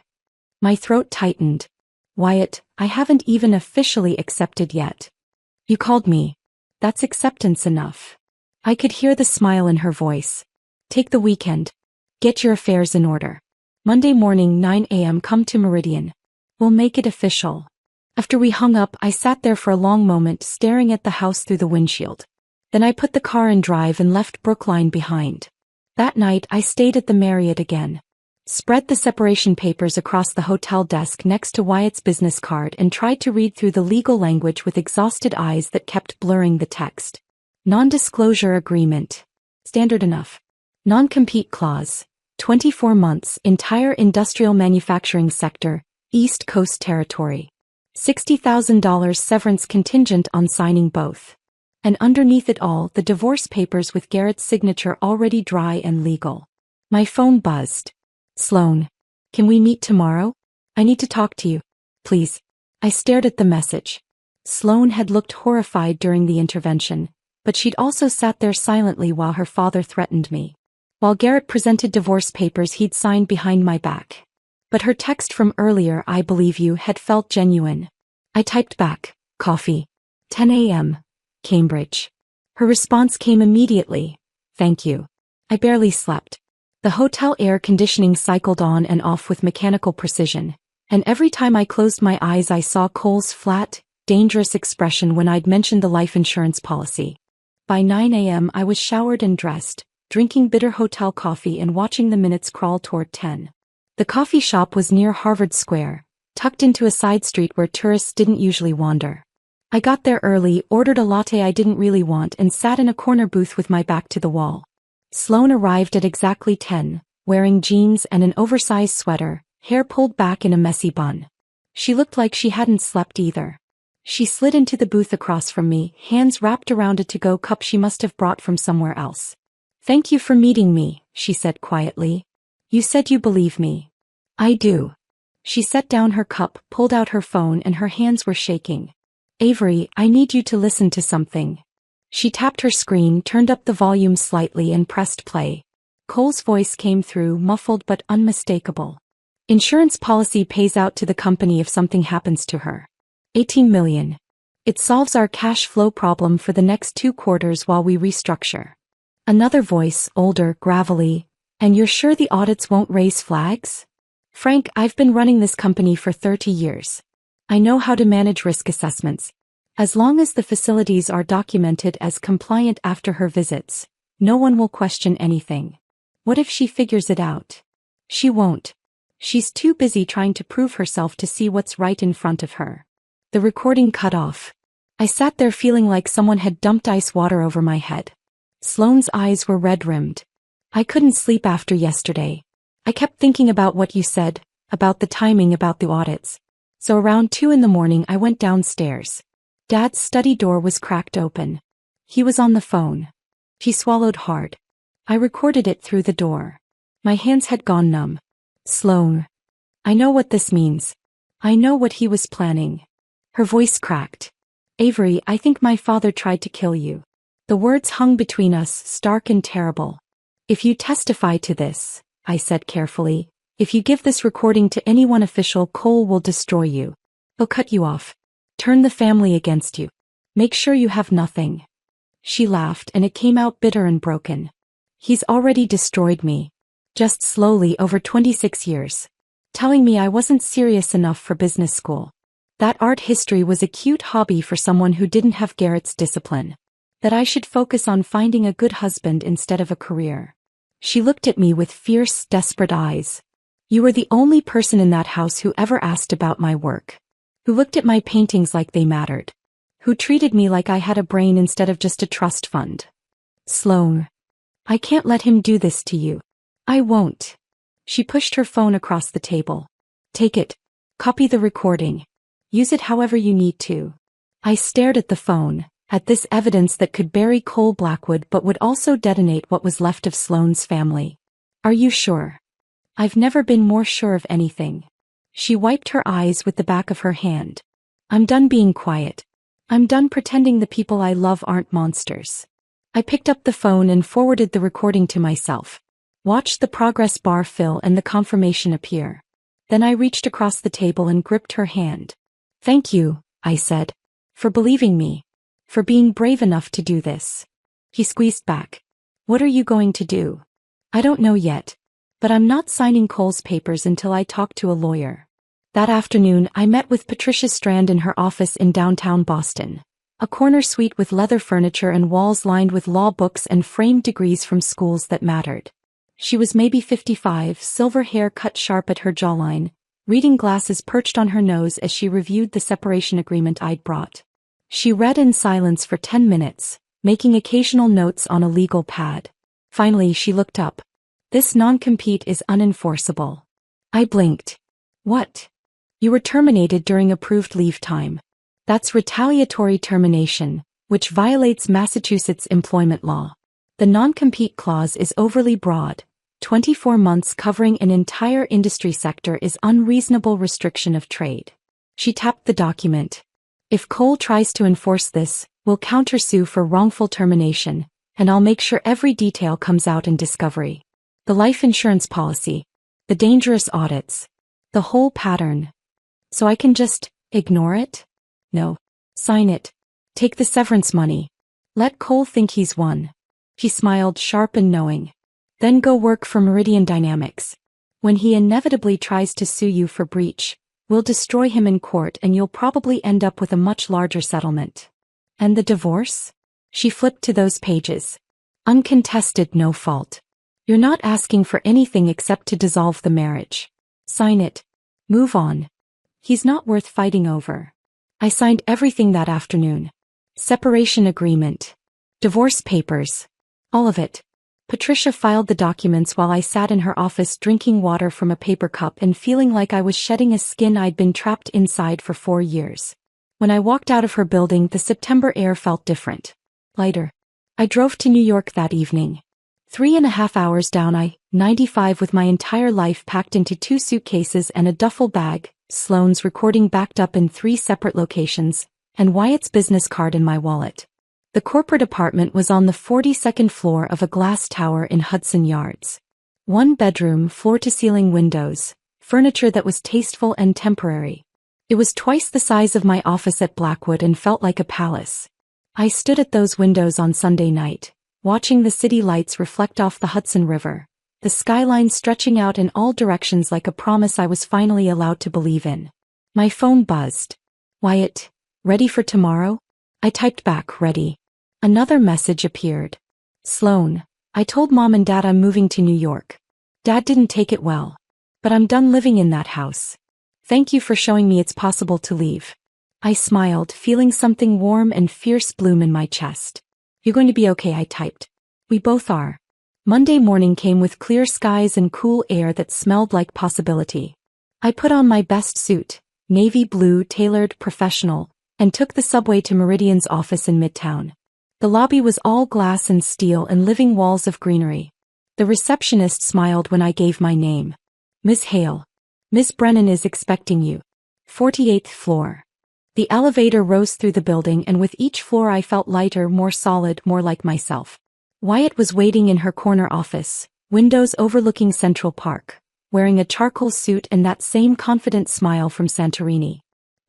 My throat tightened. Wyatt, I haven't even officially accepted yet. You called me. That's acceptance enough. I could hear the smile in her voice. Take the weekend. Get your affairs in order. Monday morning 9 a.m. come to Meridian. We'll make it official. After we hung up, I sat there for a long moment staring at the house through the windshield. Then I put the car in drive and left Brookline behind. That night I stayed at the Marriott again. Spread the separation papers across the hotel desk next to Wyatt's business card and tried to read through the legal language with exhausted eyes that kept blurring the text. Non-disclosure agreement. Standard enough. Non-compete clause. 24 months, entire industrial manufacturing sector, East Coast territory. $60,000 severance contingent on signing both. And underneath it all, the divorce papers with Garrett's signature already dry and legal. My phone buzzed. Sloan. Can we meet tomorrow? I need to talk to you. Please. I stared at the message. Sloan had looked horrified during the intervention, but she'd also sat there silently while her father threatened me. While Garrett presented divorce papers he'd signed behind my back. But her text from earlier, "I believe you," had felt genuine. I typed back, "Coffee. 10 a.m. Cambridge." Her response came immediately, "Thank you." I barely slept. The hotel air conditioning cycled on and off with mechanical precision, and every time I closed my eyes I saw Cole's flat, dangerous expression when I'd mentioned the life insurance policy. By 9 a.m. I was showered and dressed, drinking bitter hotel coffee and watching the minutes crawl toward 10. The coffee shop was near Harvard Square, tucked into a side street where tourists didn't usually wander. I got there early, ordered a latte I didn't really want, and sat in a corner booth with my back to the wall. Sloan arrived at exactly 10, wearing jeans and an oversized sweater, hair pulled back in a messy bun. She looked like she hadn't slept either. She slid into the booth across from me, hands wrapped around a to-go cup she must have brought from somewhere else. "Thank you for meeting me," she said quietly. "You said you believe me." "I do." She set down her cup, pulled out her phone, and her hands were shaking. "Avery, I need you to listen to something." She tapped her screen, turned up the volume slightly and pressed play. Cole's voice came through, muffled but unmistakable. "Insurance policy pays out to the company if something happens to her. 18 million. It solves our cash flow problem for the next 2 quarters while we restructure." Another voice, older, gravelly. "And you're sure the audits won't raise flags?" "Frank, I've been running this company for 30 years. I know how to manage risk assessments. As long as the facilities are documented as compliant after her visits, no one will question anything." "What if she figures it out?" "She won't. She's too busy trying to prove herself to see what's right in front of her." The recording cut off. I sat there feeling like someone had dumped ice water over my head. Sloane's eyes were red-rimmed. "I couldn't sleep after yesterday. I kept thinking about what you said, about the timing, about the audits. So around 2 in the morning I went downstairs. Dad's study door was cracked open. He was on the phone." She swallowed hard. "I recorded it through the door. My hands had gone numb." "Sloan. I know what this means. I know what he was planning." Her voice cracked. "Avery, I think my father tried to kill you." The words hung between us, stark and terrible. "If you testify to this," I said carefully, "if you give this recording to anyone official, Cole will destroy you. He'll cut you off. Turn the family against you. Make sure you have nothing." She laughed, and it came out bitter and broken. "He's already destroyed me. Just slowly over 26 years. Telling me I wasn't serious enough for business school. That art history was a cute hobby for someone who didn't have Garrett's discipline. That I should focus on finding a good husband instead of a career." She looked at me with fierce, desperate eyes. "You were the only person in that house who ever asked about my work. Who looked at my paintings like they mattered. Who treated me like I had a brain instead of just a trust fund. Sloan. I can't let him do this to you. I won't." She pushed her phone across the table. "Take it. Copy the recording. Use it however you need to." I stared at the phone, at this evidence that could bury Cole Blackwood but would also detonate what was left of Sloane's family. "Are you sure?" "I've never been more sure of anything." She wiped her eyes with the back of her hand. "I'm done being quiet. I'm done pretending the people I love aren't monsters." I picked up the phone and forwarded the recording to myself. Watched the progress bar fill and the confirmation appear. Then I reached across the table and gripped her hand. "Thank you," I said. "For believing me. For being brave enough to do this." He squeezed back. "What are you going to do?" "I don't know yet. But I'm not signing Cole's papers until I talk to a lawyer." That afternoon I met with Patricia Strand in her office in downtown Boston. A corner suite with leather furniture and walls lined with law books and framed degrees from schools that mattered. She was maybe 55, silver hair cut sharp at her jawline, reading glasses perched on her nose as she reviewed the separation agreement I'd brought. She read in silence for 10 minutes, making occasional notes on a legal pad. Finally she looked up. This non-compete is unenforceable. I blinked. What? You were terminated during approved leave time. That's retaliatory termination, which violates Massachusetts employment law. The non-compete clause is overly broad. 24 months covering an entire industry sector is unreasonable restriction of trade. She tapped the document. If Cole tries to enforce this, we'll countersue for wrongful termination, and I'll make sure every detail comes out in discovery. The life insurance policy, the dangerous audits, the whole pattern. So I can just ignore it? No. Sign it. Take the severance money. Let Cole think he's won. She smiled, sharp and knowing. Then go work for Meridian Dynamics. When he inevitably tries to sue you for breach, we'll destroy him in court and you'll probably end up with a much larger settlement. And the divorce? She flipped to those pages. Uncontested, no fault. You're not asking for anything except to dissolve the marriage. Sign it. Move on. He's not worth fighting over. I signed everything that afternoon. Separation agreement. Divorce papers. All of it. Patricia filed the documents while I sat in her office drinking water from a paper cup and feeling like I was shedding a skin I'd been trapped inside for 4 years. When I walked out of her building, the September air felt different. Lighter. I drove to New York that evening. 3.5 hours down I-95 with my entire life packed into 2 suitcases and a duffel bag, Sloane's recording backed up in 3 separate locations, and Wyatt's business card in my wallet. The corporate apartment was on the 42nd floor of a glass tower in Hudson Yards. 1 bedroom, floor-to-ceiling windows, furniture that was tasteful and temporary. It was twice the size of my office at Blackwood and felt like a palace. I stood at those windows on Sunday night, watching the city lights reflect off the Hudson River, the skyline stretching out in all directions like a promise I was finally allowed to believe in. My phone buzzed. Wyatt, ready for tomorrow? I typed back, ready. Another message appeared. Sloane, I told Mom and Dad I'm moving to New York. Dad didn't take it well. But I'm done living in that house. Thank you for showing me it's possible to leave. I smiled, feeling something warm and fierce bloom in my chest. You're going to be okay, I typed. We both are. Monday morning came with clear skies and cool air that smelled like possibility. I put on my best suit, navy blue, tailored, professional, and took the subway to Meridian's office in Midtown. The lobby was all glass and steel and living walls of greenery. The receptionist smiled when I gave my name. Miss Hale. Miss Brennan is expecting you. 48th floor. The elevator rose through the building and with each floor I felt lighter, more solid, more like myself. Wyatt was waiting in her corner office, windows overlooking Central Park, wearing a charcoal suit and that same confident smile from Santorini.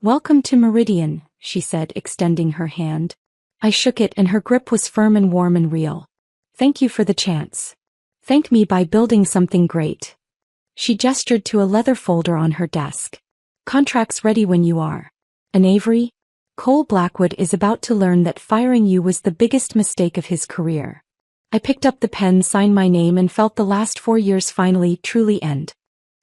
Welcome to Meridian, she said, extending her hand. I shook it and her grip was firm and warm and real. Thank you for the chance. Thank me by building something great. She gestured to a leather folder on her desk. Contracts ready when you are. And Avery? Cole Blackwood is about to learn that firing you was the biggest mistake of his career. I picked up the pen, signed my name and felt the last 4 years finally, truly end.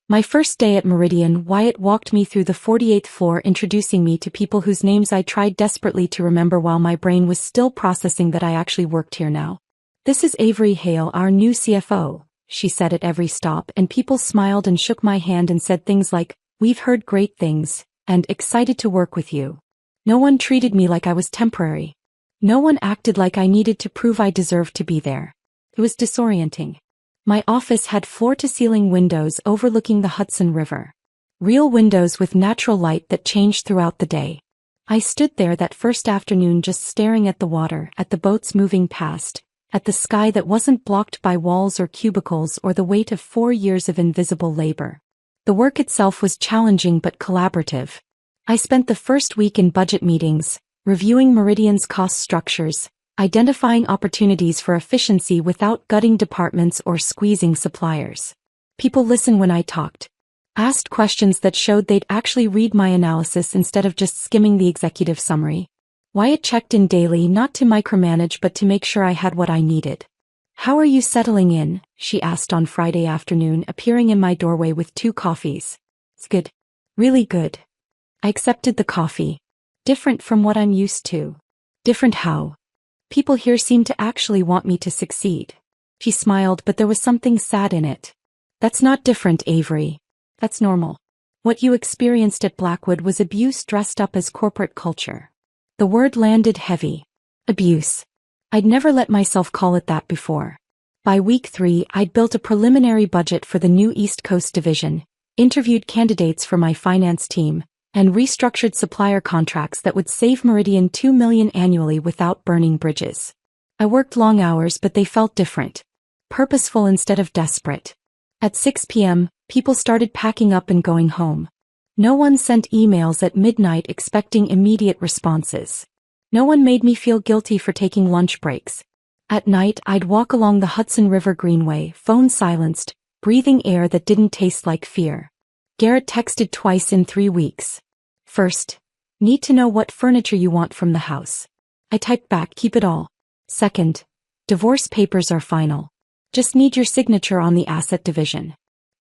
My first day at Meridian, Wyatt walked me through the 48th floor, introducing me to people whose names I tried desperately to remember while my brain was still processing that I actually worked here now. This is Avery Hale, our new CFO, she said at every stop, and people smiled and shook my hand and said things like, we've heard great things, and excited to work with you. No one treated me like I was temporary. No one acted like I needed to prove I deserved to be there. It was disorienting. My office had floor-to-ceiling windows overlooking the Hudson River. Real windows with natural light that changed throughout the day. I stood there that first afternoon just staring at the water, at the boats moving past, at the sky that wasn't blocked by walls or cubicles or the weight of 4 years of invisible labor. The work itself was challenging but collaborative. I spent the first week in budget meetings, reviewing Meridian's cost structures, identifying opportunities for efficiency without gutting departments or squeezing suppliers. People listened when I talked. Asked questions that showed they'd actually read my analysis instead of just skimming the executive summary. Wyatt checked in daily, not to micromanage but to make sure I had what I needed. How are you settling in? She asked on Friday afternoon, appearing in my doorway with 2 coffees. It's good. Really good. I accepted the coffee. Different from what I'm used to. Different how? People here seem to actually want me to succeed. She smiled, but there was something sad in it. That's not different, Avery. That's normal. What you experienced at Blackwood was abuse dressed up as corporate culture. The word landed heavy. Abuse. I'd never let myself call it that before. By week 3, I'd built a preliminary budget for the new East Coast division, interviewed candidates for my finance team, and restructured supplier contracts that would save Meridian $2 million annually without burning bridges. I worked long hours, but they felt different. Purposeful instead of desperate. At 6 p.m., people started packing up and going home. No one sent emails at midnight expecting immediate responses. No one made me feel guilty for taking lunch breaks. At night, I'd walk along the Hudson River Greenway, phone silenced, breathing air that didn't taste like fear. Garrett texted twice in 3 weeks. First, need to know what furniture you want from the house. I typed back, keep it all. Second, divorce papers are final. Just need your signature on the asset division.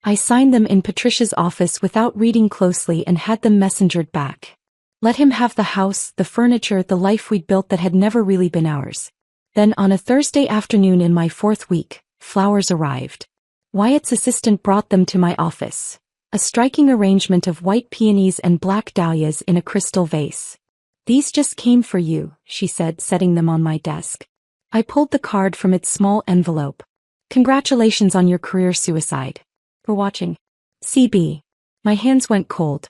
I signed them in Patricia's office without reading closely and had them messengered back. Let him have the house, the furniture, the life we'd built that had never really been ours. Then on a Thursday afternoon in my 4th week, flowers arrived. Wyatt's assistant brought them to my office. A striking arrangement of white peonies and black dahlias in a crystal vase. These just came for you, she said, setting them on my desk. I pulled the card from its small envelope. Congratulations on your career suicide. For watching. CB. My hands went cold.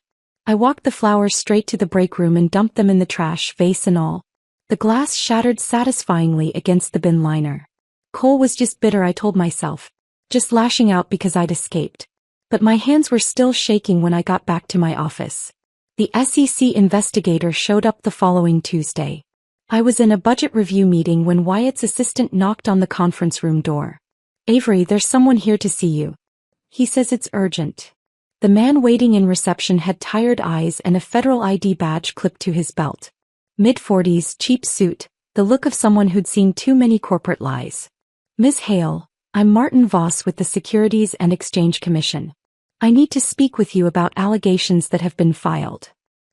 I walked the flowers straight to the break room and dumped them in the trash, vase and all. The glass shattered satisfyingly against the bin liner. Cole was just bitter, I told myself. Just lashing out because I'd escaped. But my hands were still shaking when I got back to my office. The SEC investigator showed up the following Tuesday. I was in a budget review meeting when Wyatt's assistant knocked on the conference room door. Avery, there's someone here to see you. He says it's urgent. The man waiting in reception had tired eyes and a federal ID badge clipped to his belt. Mid-40s, cheap suit, the look of someone who'd seen too many corporate lies. Ms. Hale, I'm Martin Voss with the Securities and Exchange Commission. I need to speak with you about allegations that have been filed.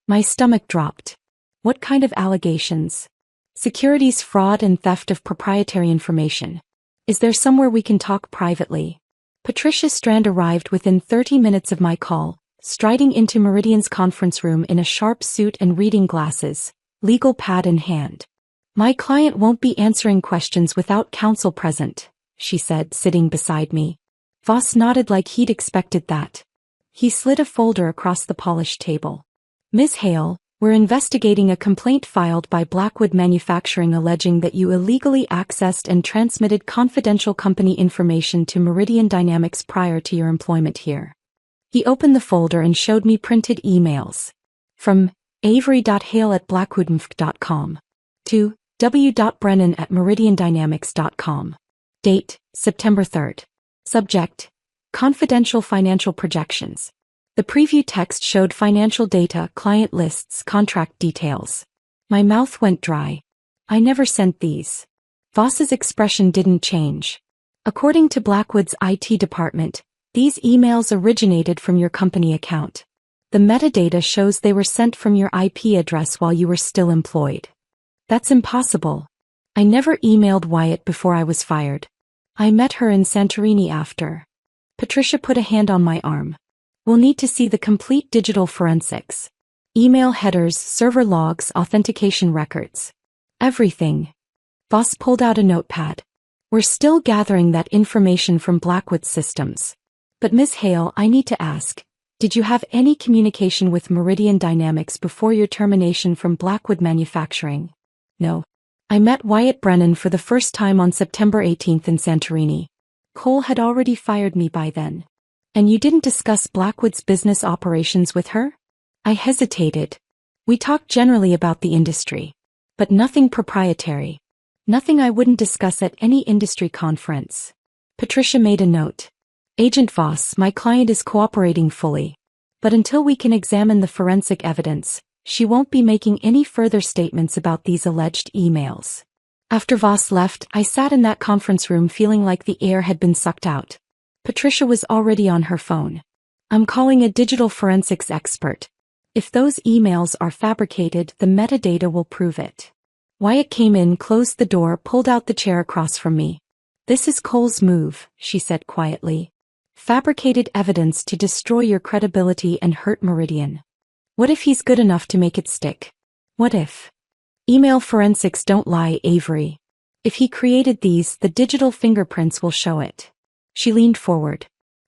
My stomach dropped. What kind of allegations? Securities fraud and theft of proprietary information. Is there somewhere we can talk privately? Patricia Strand arrived within 30 minutes of my call, striding into Meridian's conference room in a sharp suit and reading glasses, legal pad in hand. My client won't be answering questions without counsel present, she said, sitting beside me. Voss nodded like he'd expected that. He slid a folder across the polished table. Ms. Hale, we're investigating a complaint filed by Blackwood Manufacturing alleging that you illegally accessed and transmitted confidential company information to Meridian Dynamics prior to your employment here. He opened the folder and showed me printed emails. From avery.hale@blackwoodmf.com to w.brennan@meridiandynamics.com. Date, September 3rd. Subject, confidential financial projections. The preview text showed financial data, client lists, contract details. My mouth went dry. I never sent these. Voss's expression didn't change. According to Blackwood's IT department, these emails originated from your company account. The metadata shows they were sent from your IP address while you were still employed. That's impossible. I never emailed Wyatt before I was fired. I met her in Santorini after. Patricia put a hand on my arm. We'll need to see the complete digital forensics. Email headers, server logs, authentication records. Everything. Voss pulled out a notepad. We're still gathering that information from Blackwood's systems. But Ms. Hale, I need to ask, did you have any communication with Meridian Dynamics before your termination from Blackwood Manufacturing? No. I met Wyatt Brennan for the first time on September 18th in Santorini. Cole had already fired me by then. And you didn't discuss Blackwood's business operations with her? I hesitated. We talked generally about the industry. But nothing proprietary. Nothing I wouldn't discuss at any industry conference. Patricia made a note. Agent Voss, my client is cooperating fully. But until we can examine the forensic evidence, she won't be making any further statements about these alleged emails. After Voss left, I sat in that conference room feeling like the air had been sucked out. Patricia was already on her phone. I'm calling a digital forensics expert. If those emails are fabricated, the metadata will prove it. Wyatt came in, closed the door, pulled out the chair across from me. This is Cole's move, she said quietly. Fabricated evidence to destroy your credibility and hurt Meridian. What if he's good enough to make it stick? What if? Email forensics don't lie, Avery. If he created these, the digital fingerprints will show it. She leaned forward.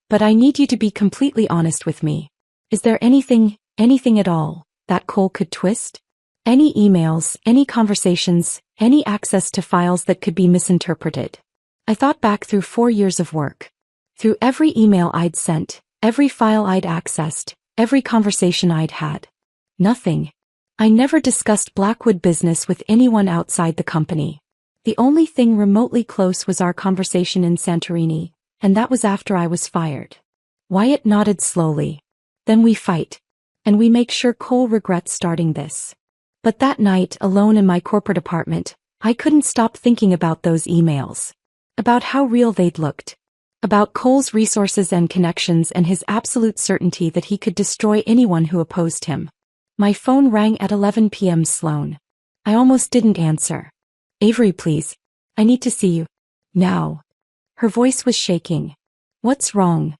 But I need you to be completely honest with me. Is there anything at all, that Cole could twist? Any emails, any conversations, any access to files that could be misinterpreted? I thought back through 4 years of work. Through every email I'd sent, every file I'd accessed, every conversation I'd had. Nothing. I never discussed Blackwood business with anyone outside the company. The only thing remotely close was our conversation in Santorini, and that was after I was fired. Wyatt nodded slowly. Then we fight. And we make sure Cole regrets starting this. But that night, alone in my corporate apartment, I couldn't stop thinking about those emails. About how real they'd looked. About Cole's resources and connections and his absolute certainty that he could destroy anyone who opposed him. My phone rang at 11 p.m. Sloan. I almost didn't answer. Avery, please. I need to see you. Now. Her voice was shaking. What's wrong?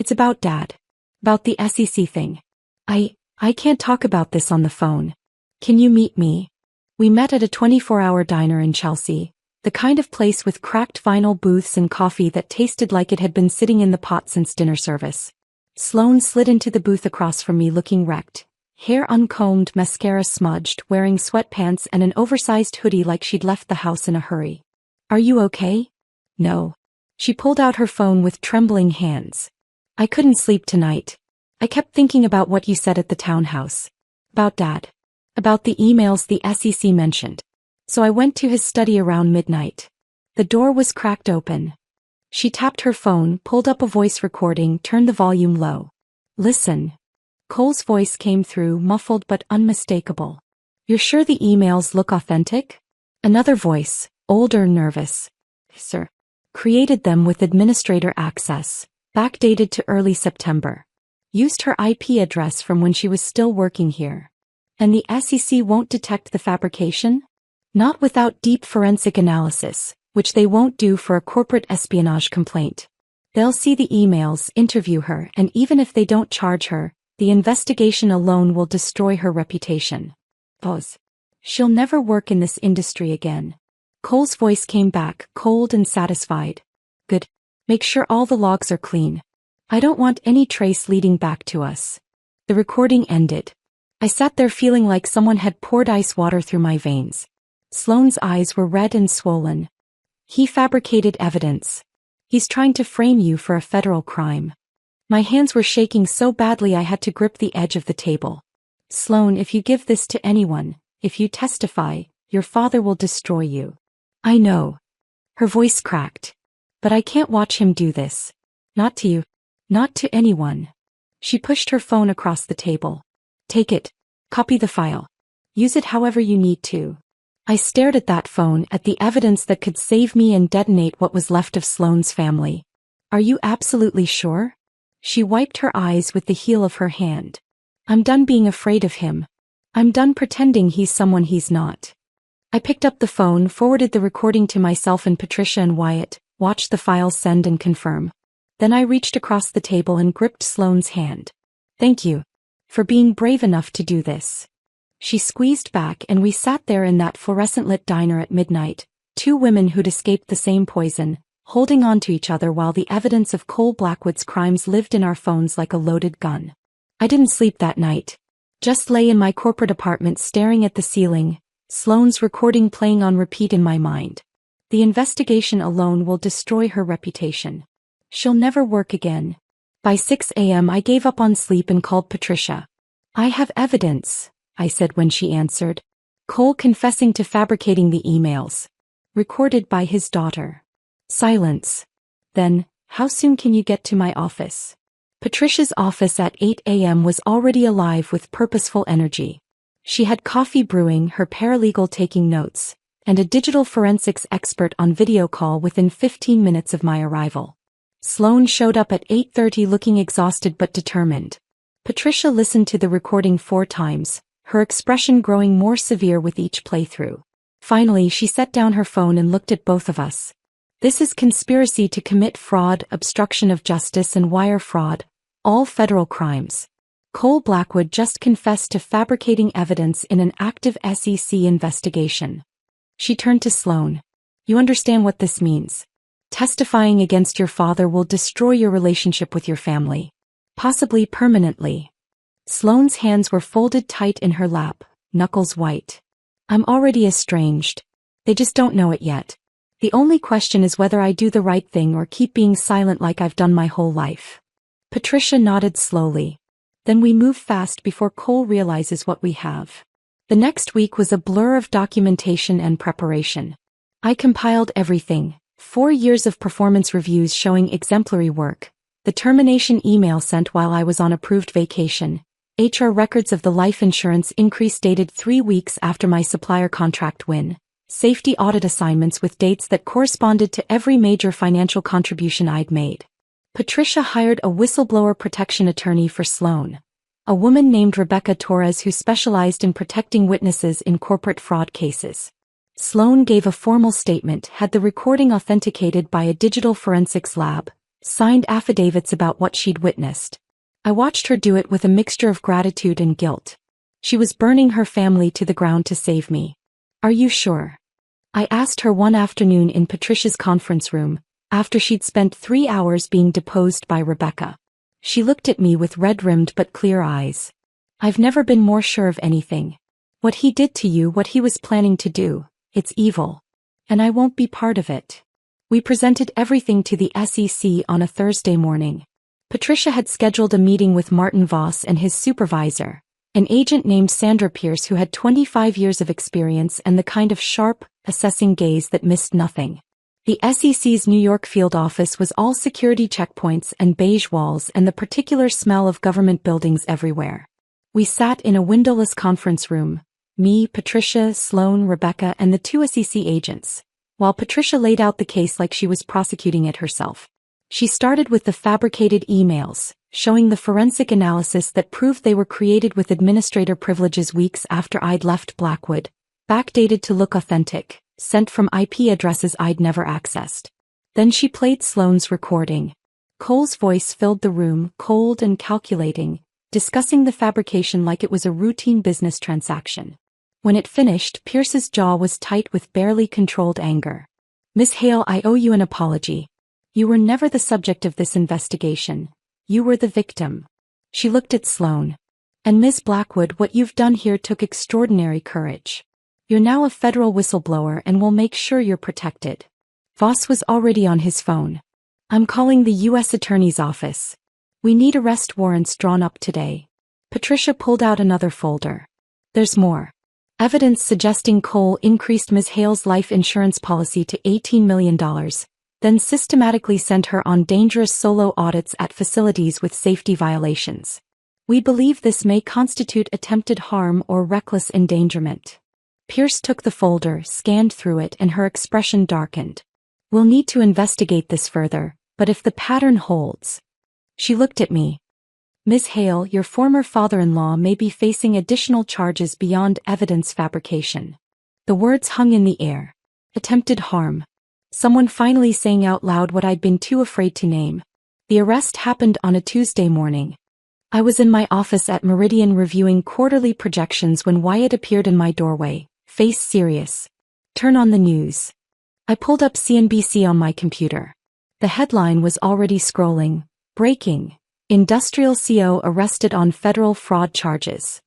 It's about Dad. About the SEC thing. I can't talk about this on the phone. Can you meet me? We met at a 24-hour diner in Chelsea, the kind of place with cracked vinyl booths and coffee that tasted like it had been sitting in the pot since dinner service. Sloan slid into the booth across from me looking wrecked, hair uncombed, mascara smudged, wearing sweatpants and an oversized hoodie like she'd left the house in a hurry. Are you okay? No. She pulled out her phone with trembling hands. I couldn't sleep tonight. I kept thinking about what you said at the townhouse. About Dad. About the emails the SEC mentioned. So I went to his study around midnight. The door was cracked open. She tapped her phone, pulled up a voice recording, turned the volume low. Listen. Cole's voice came through, muffled but unmistakable. You're sure the emails look authentic? Another voice, older, nervous. Sir. Created them with administrator access, backdated to early September. Used her IP address from when she was still working here. And the SEC won't detect the fabrication? Not without deep forensic analysis, which they won't do for a corporate espionage complaint. They'll see the emails, interview her, and even if they don't charge her, the investigation alone will destroy her reputation. Pause. She'll never work in this industry again. Cole's voice came back, cold and satisfied. Good. Make sure all the logs are clean. I don't want any trace leading back to us. The recording ended. I sat there feeling like someone had poured ice water through my veins. Sloane's eyes were red and swollen. He fabricated evidence. He's trying to frame you for a federal crime. My hands were shaking so badly I had to grip the edge of the table. Sloane, if you give this to anyone, if you testify, your father will destroy you. I know. Her voice cracked. But I can't watch him do this. Not to you. Not to anyone. She pushed her phone across the table. Take it. Copy the file. Use it however you need to. I stared at that phone, at the evidence that could save me and detonate what was left of Sloane's family. Are you absolutely sure? She wiped her eyes with the heel of her hand. I'm done being afraid of him. I'm done pretending he's someone he's not. I picked up the phone, forwarded the recording to myself and Patricia and Wyatt, watched the files send and confirm. Then I reached across the table and gripped Sloane's hand. Thank you. For being brave enough to do this. She squeezed back and we sat there in that fluorescent-lit diner at midnight, two women who'd escaped the same poison, holding on to each other while the evidence of Cole Blackwood's crimes lived in our phones like a loaded gun. I didn't sleep that night. Just lay in my corporate apartment staring at the ceiling, Sloane's recording playing on repeat in my mind. The investigation alone will destroy her reputation. She'll never work again. By 6 a.m. I gave up on sleep and called Patricia. I have evidence, I said when she answered. Cole confessing to fabricating the emails. Recorded by his daughter. Silence. Then, how soon can you get to my office? Patricia's office at 8 a.m. was already alive with purposeful energy. She had coffee brewing, her paralegal taking notes, and a digital forensics expert on video call within 15 minutes of my arrival. Sloane showed up at 8:30 looking exhausted but determined. Patricia listened to the recording 4 times, her expression growing more severe with each playthrough. Finally she set down her phone and looked at both of us. This is conspiracy to commit fraud, obstruction of justice and wire fraud, all federal crimes. Cole Blackwood just confessed to fabricating evidence in an active SEC investigation. She turned to Sloan. You understand what this means? Testifying against your father will destroy your relationship with your family. Possibly permanently. Sloane's hands were folded tight in her lap, knuckles white. I'm already estranged. They just don't know it yet. The only question is whether I do the right thing or keep being silent like I've done my whole life. Patricia nodded slowly. Then we move fast before Cole realizes what we have. The next week was a blur of documentation and preparation. I compiled everything, 4 years of performance reviews showing exemplary work, the termination email sent while I was on approved vacation, HR records of the life insurance increase dated 3 weeks after my supplier contract win, safety audit assignments with dates that corresponded to every major financial contribution I'd made. Patricia hired a whistleblower protection attorney for Sloan, a woman named Rebecca Torres who specialized in protecting witnesses in corporate fraud cases. Sloan gave a formal statement, had the recording authenticated by a digital forensics lab, signed affidavits about what she'd witnessed. I watched her do it with a mixture of gratitude and guilt. She was burning her family to the ground to save me. Are you sure? I asked her one afternoon in Patricia's conference room, after she'd spent 3 hours being deposed by Rebecca. She looked at me with red-rimmed but clear eyes. I've never been more sure of anything. What he did to you, what he was planning to do, it's evil. And I won't be part of it. We presented everything to the SEC on a Thursday morning. Patricia had scheduled a meeting with Martin Voss and his supervisor, an agent named Sandra Pierce who had 25 years of experience and the kind of sharp, assessing gaze that missed nothing. The SEC's New York field office was all security checkpoints and beige walls and the particular smell of government buildings everywhere. We sat in a windowless conference room, me, Patricia, Sloan, Rebecca, and the 2 SEC agents, while Patricia laid out the case like she was prosecuting it herself. She started with the fabricated emails, showing the forensic analysis that proved they were created with administrator privileges weeks after I'd left Blackwood, backdated to look authentic, sent from IP addresses I'd never accessed. Then she played Sloane's recording. Cole's voice filled the room, cold and calculating, discussing the fabrication like it was a routine business transaction. When it finished, Pierce's jaw was tight with barely controlled anger. Miss Hale, I owe you an apology. You were never the subject of this investigation. You were the victim. She looked at Sloan. And Ms. Blackwood, what you've done here took extraordinary courage. You're now a federal whistleblower and we'll make sure you're protected. Voss was already on his phone. I'm calling the U.S. Attorney's Office. We need arrest warrants drawn up today. Patricia pulled out another folder. There's more. Evidence suggesting Cole increased Ms. Hale's life insurance policy to $18 million, then systematically sent her on dangerous solo audits at facilities with safety violations. We believe this may constitute attempted harm or reckless endangerment. Pierce took the folder, scanned through it, and her expression darkened. We'll need to investigate this further, but if the pattern holds. She looked at me. Ms. Hale, your former father-in-law may be facing additional charges beyond evidence fabrication. The words hung in the air. Attempted harm. Someone finally saying out loud what I'd been too afraid to name. The arrest happened on a Tuesday morning. I was in my office at Meridian reviewing quarterly projections when Wyatt appeared in my doorway, face serious. Turn on the news. I pulled up CNBC on my computer. The headline was already scrolling. Breaking. Industrial CO arrested on federal fraud charges.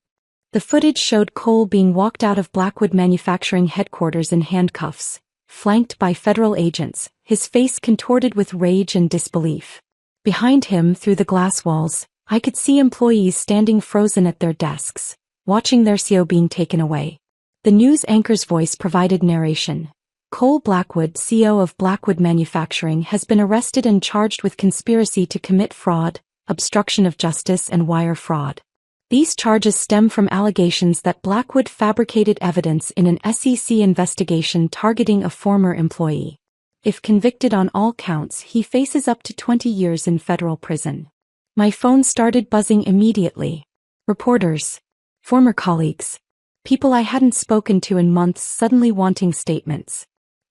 The footage showed Cole being walked out of Blackwood Manufacturing headquarters in handcuffs, flanked by federal agents, his face contorted with rage and disbelief. Behind him, through the glass walls, I could see employees standing frozen at their desks, watching their CO being taken away. The news anchor's voice provided narration. Cole Blackwood, CO of Blackwood Manufacturing, has been arrested and charged with conspiracy to commit fraud, obstruction of justice and wire fraud. These charges stem from allegations that Blackwood fabricated evidence in an SEC investigation targeting a former employee. If convicted on all counts, he faces up to 20 years in federal prison. My phone started buzzing immediately. Reporters, former colleagues, people I hadn't spoken to in months suddenly wanting statements.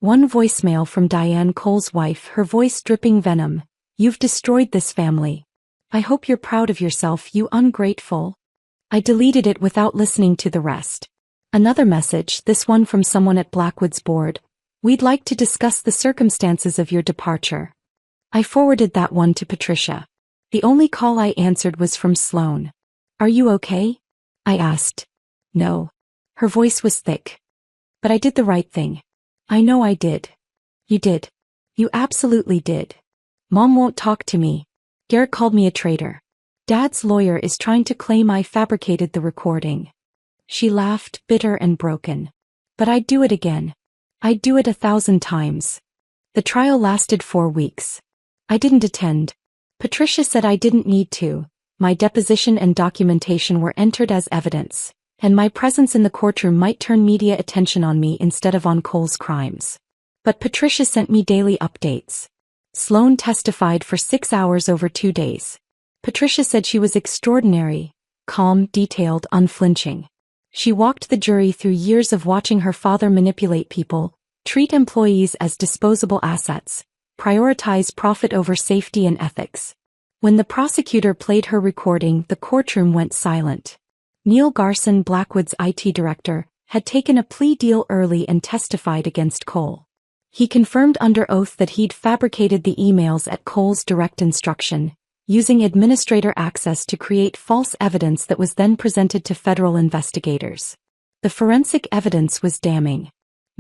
One voicemail from Diane Cole's wife, her voice dripping venom. "You've destroyed this family. I hope you're proud of yourself, you ungrateful." I deleted it without listening to the rest. Another message, this one from someone at Blackwood's board. "We'd like to discuss the circumstances of your departure." I forwarded that one to Patricia. The only call I answered was from Sloan. "Are you okay?" I asked. "No." Her voice was thick. "But I did the right thing." "I know I did." "You did. You absolutely did. Mom won't talk to me. Garrett called me a traitor. Dad's lawyer is trying to claim I fabricated the recording." She laughed, bitter and broken. "But I'd do it again. I'd do it 1,000 times." The trial lasted 4 weeks. I didn't attend. Patricia said I didn't need to. My deposition and documentation were entered as evidence, and my presence in the courtroom might turn media attention on me instead of on Cole's crimes. But Patricia sent me daily updates. Sloan testified for 6 hours over 2 days. Patricia said she was extraordinary, calm, detailed, unflinching. She walked the jury through years of watching her father manipulate people, treat employees as disposable assets, prioritize profit over safety and ethics. When the prosecutor played her recording, the courtroom went silent. Neil Garson, Blackwood's IT director, had taken a plea deal early and testified against Cole. He confirmed under oath that he'd fabricated the emails at Cole's direct instruction, using administrator access to create false evidence that was then presented to federal investigators. The forensic evidence was damning.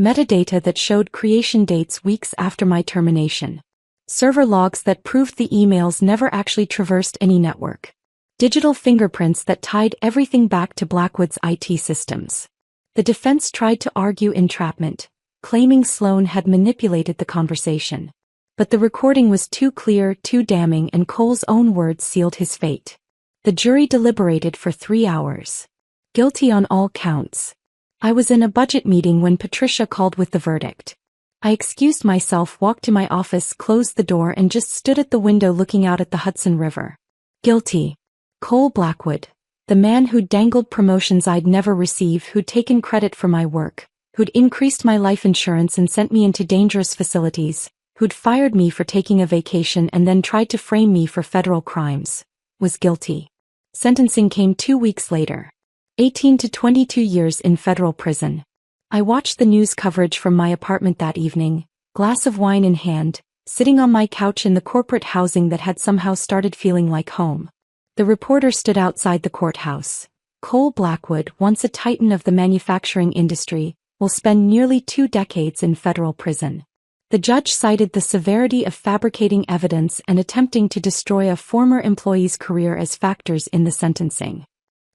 Metadata that showed creation dates weeks after my termination. Server logs that proved the emails never actually traversed any network. Digital fingerprints that tied everything back to Blackwood's IT systems. The defense tried to argue entrapment, claiming Sloan had manipulated the conversation. But the recording was too clear, too damning, and Cole's own words sealed his fate. The jury deliberated for 3 hours. Guilty on all counts. I was in a budget meeting when Patricia called with the verdict. I excused myself, walked to my office, closed the door, and just stood at the window looking out at the Hudson River. Guilty. Cole Blackwood. The man who'd dangled promotions I'd never receive, who'd taken credit for my work, who'd increased my life insurance and sent me into dangerous facilities, who'd fired me for taking a vacation and then tried to frame me for federal crimes, was guilty. Sentencing came 2 weeks later. 18 to 22 years in federal prison. I watched the news coverage from my apartment that evening, glass of wine in hand, sitting on my couch in the corporate housing that had somehow started feeling like home. The reporter stood outside the courthouse. "Cole Blackwood, once a titan of the manufacturing industry, will spend nearly 2 decades in federal prison." The judge cited the severity of fabricating evidence and attempting to destroy a former employee's career as factors in the sentencing.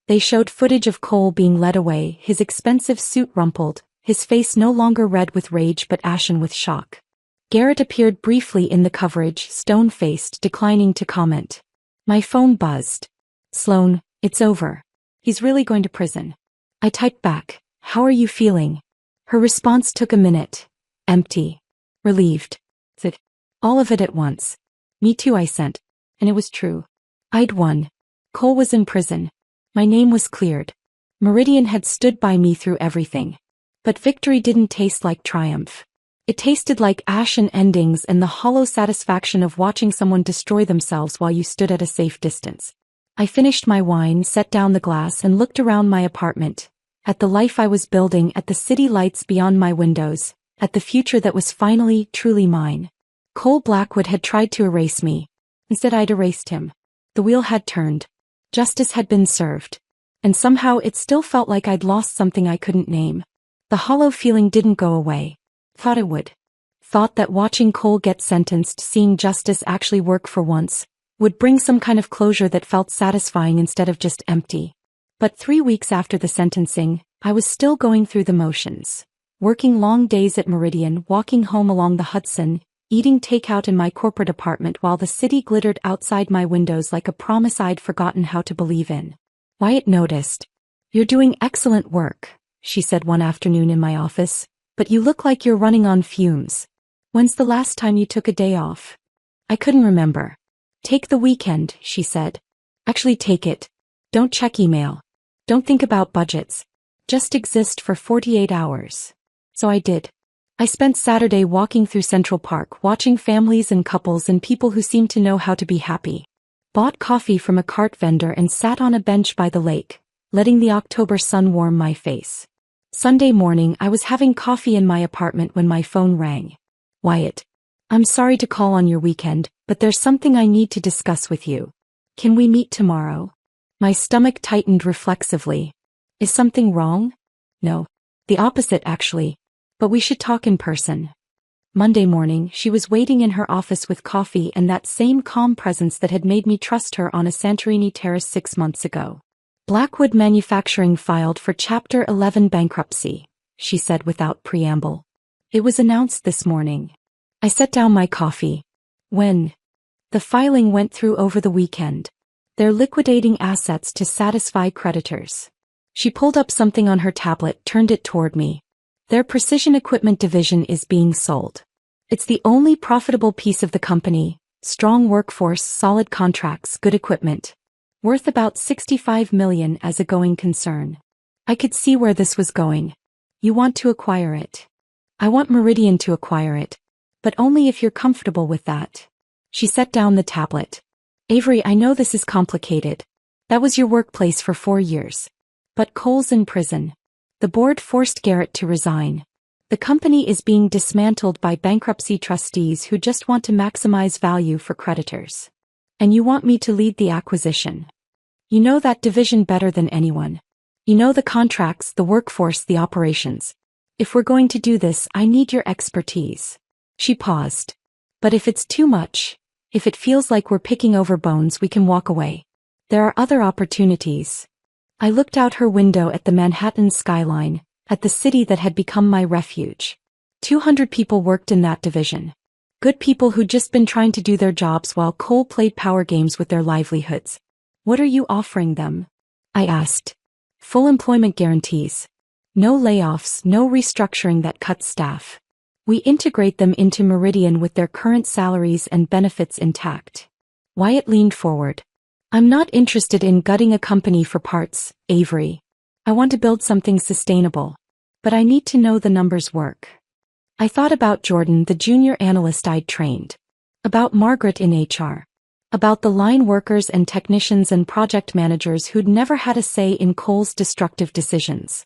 They showed footage of Cole being led away, his expensive suit rumpled, his face no longer red with rage but ashen with shock. Garrett appeared briefly in the coverage, stone-faced, declining to comment. My phone buzzed. "Sloan, it's over. He's really going to prison." I typed back, "How are you feeling?" Her response took a minute. "Empty. Relieved." Said, "All of it at once." "Me too," I sent. And it was true. I'd won. Cole was in prison. My name was cleared. Meridian had stood by me through everything. But victory didn't taste like triumph. It tasted like ashen endings and the hollow satisfaction of watching someone destroy themselves while you stood at a safe distance. I finished my wine, set down the glass, and looked around my apartment. At the life I was building, at the city lights beyond my windows, at the future that was finally, truly mine. Cole Blackwood had tried to erase me. Instead, I'd erased him. The wheel had turned. Justice had been served. And somehow it still felt like I'd lost something I couldn't name. The hollow feeling didn't go away. Thought it would. Thought that watching Cole get sentenced, seeing justice actually work for once, would bring some kind of closure that felt satisfying instead of just empty. But 3 weeks after the sentencing, I was still going through the motions. Working long days at Meridian, walking home along the Hudson, eating takeout in my corporate apartment while the city glittered outside my windows like a promise I'd forgotten how to believe in. Wyatt noticed. "You're doing excellent work," she said one afternoon in my office, "but you look like you're running on fumes. When's the last time you took a day off?" I couldn't remember. "Take the weekend," she said. "Actually take it. Don't check email. Don't think about budgets. Just exist for 48 hours. So I did. I spent Saturday walking through Central Park, watching families and couples and people who seemed to know how to be happy. Bought coffee from a cart vendor and sat on a bench by the lake, letting the October sun warm my face. Sunday morning, I was having coffee in my apartment when my phone rang. Wyatt. I'm sorry to call on your weekend, but there's something I need to discuss with you. Can we meet tomorrow? My stomach tightened reflexively. Is something wrong? No. The opposite, actually. But we should talk in person. Monday morning, she was waiting in her office with coffee and that same calm presence that had made me trust her on a Santorini terrace 6 months ago. Blackwood Manufacturing filed for Chapter 11 bankruptcy, she said without preamble. It was announced this morning. I set down my coffee. When? The filing went through over the weekend. They're liquidating assets to satisfy creditors. She pulled up something on her tablet, turned it toward me. Their precision equipment division is being sold. It's the only profitable piece of the company, strong workforce, solid contracts, good equipment. Worth about $65 million as a going concern. I could see where this was going. You want to acquire it. I want Meridian to acquire it. But only if you're comfortable with that. She set down the tablet. Avery, I know this is complicated. That was your workplace for 4 years. But Cole's in prison. The board forced Garrett to resign. The company is being dismantled by bankruptcy trustees who just want to maximize value for creditors. And you want me to lead the acquisition. You know that division better than anyone. You know the contracts, the workforce, the operations. If we're going to do this, I need your expertise. She paused. But if it's too much, if it feels like we're picking over bones, we can walk away. There are other opportunities. I looked out her window at the Manhattan skyline, at the city that had become my refuge. 200 people worked in that division. Good people who'd just been trying to do their jobs while Cole played power games with their livelihoods. What are you offering them? I asked. Full employment guarantees. No layoffs, no restructuring that cuts staff. We integrate them into Meridian with their current salaries and benefits intact. Wyatt leaned forward. I'm not interested in gutting a company for parts, Avery. I want to build something sustainable. But I need to know the numbers work. I thought about Jordan, the junior analyst I'd trained. About Margaret in HR. About the line workers and technicians and project managers who'd never had a say in Cole's destructive decisions.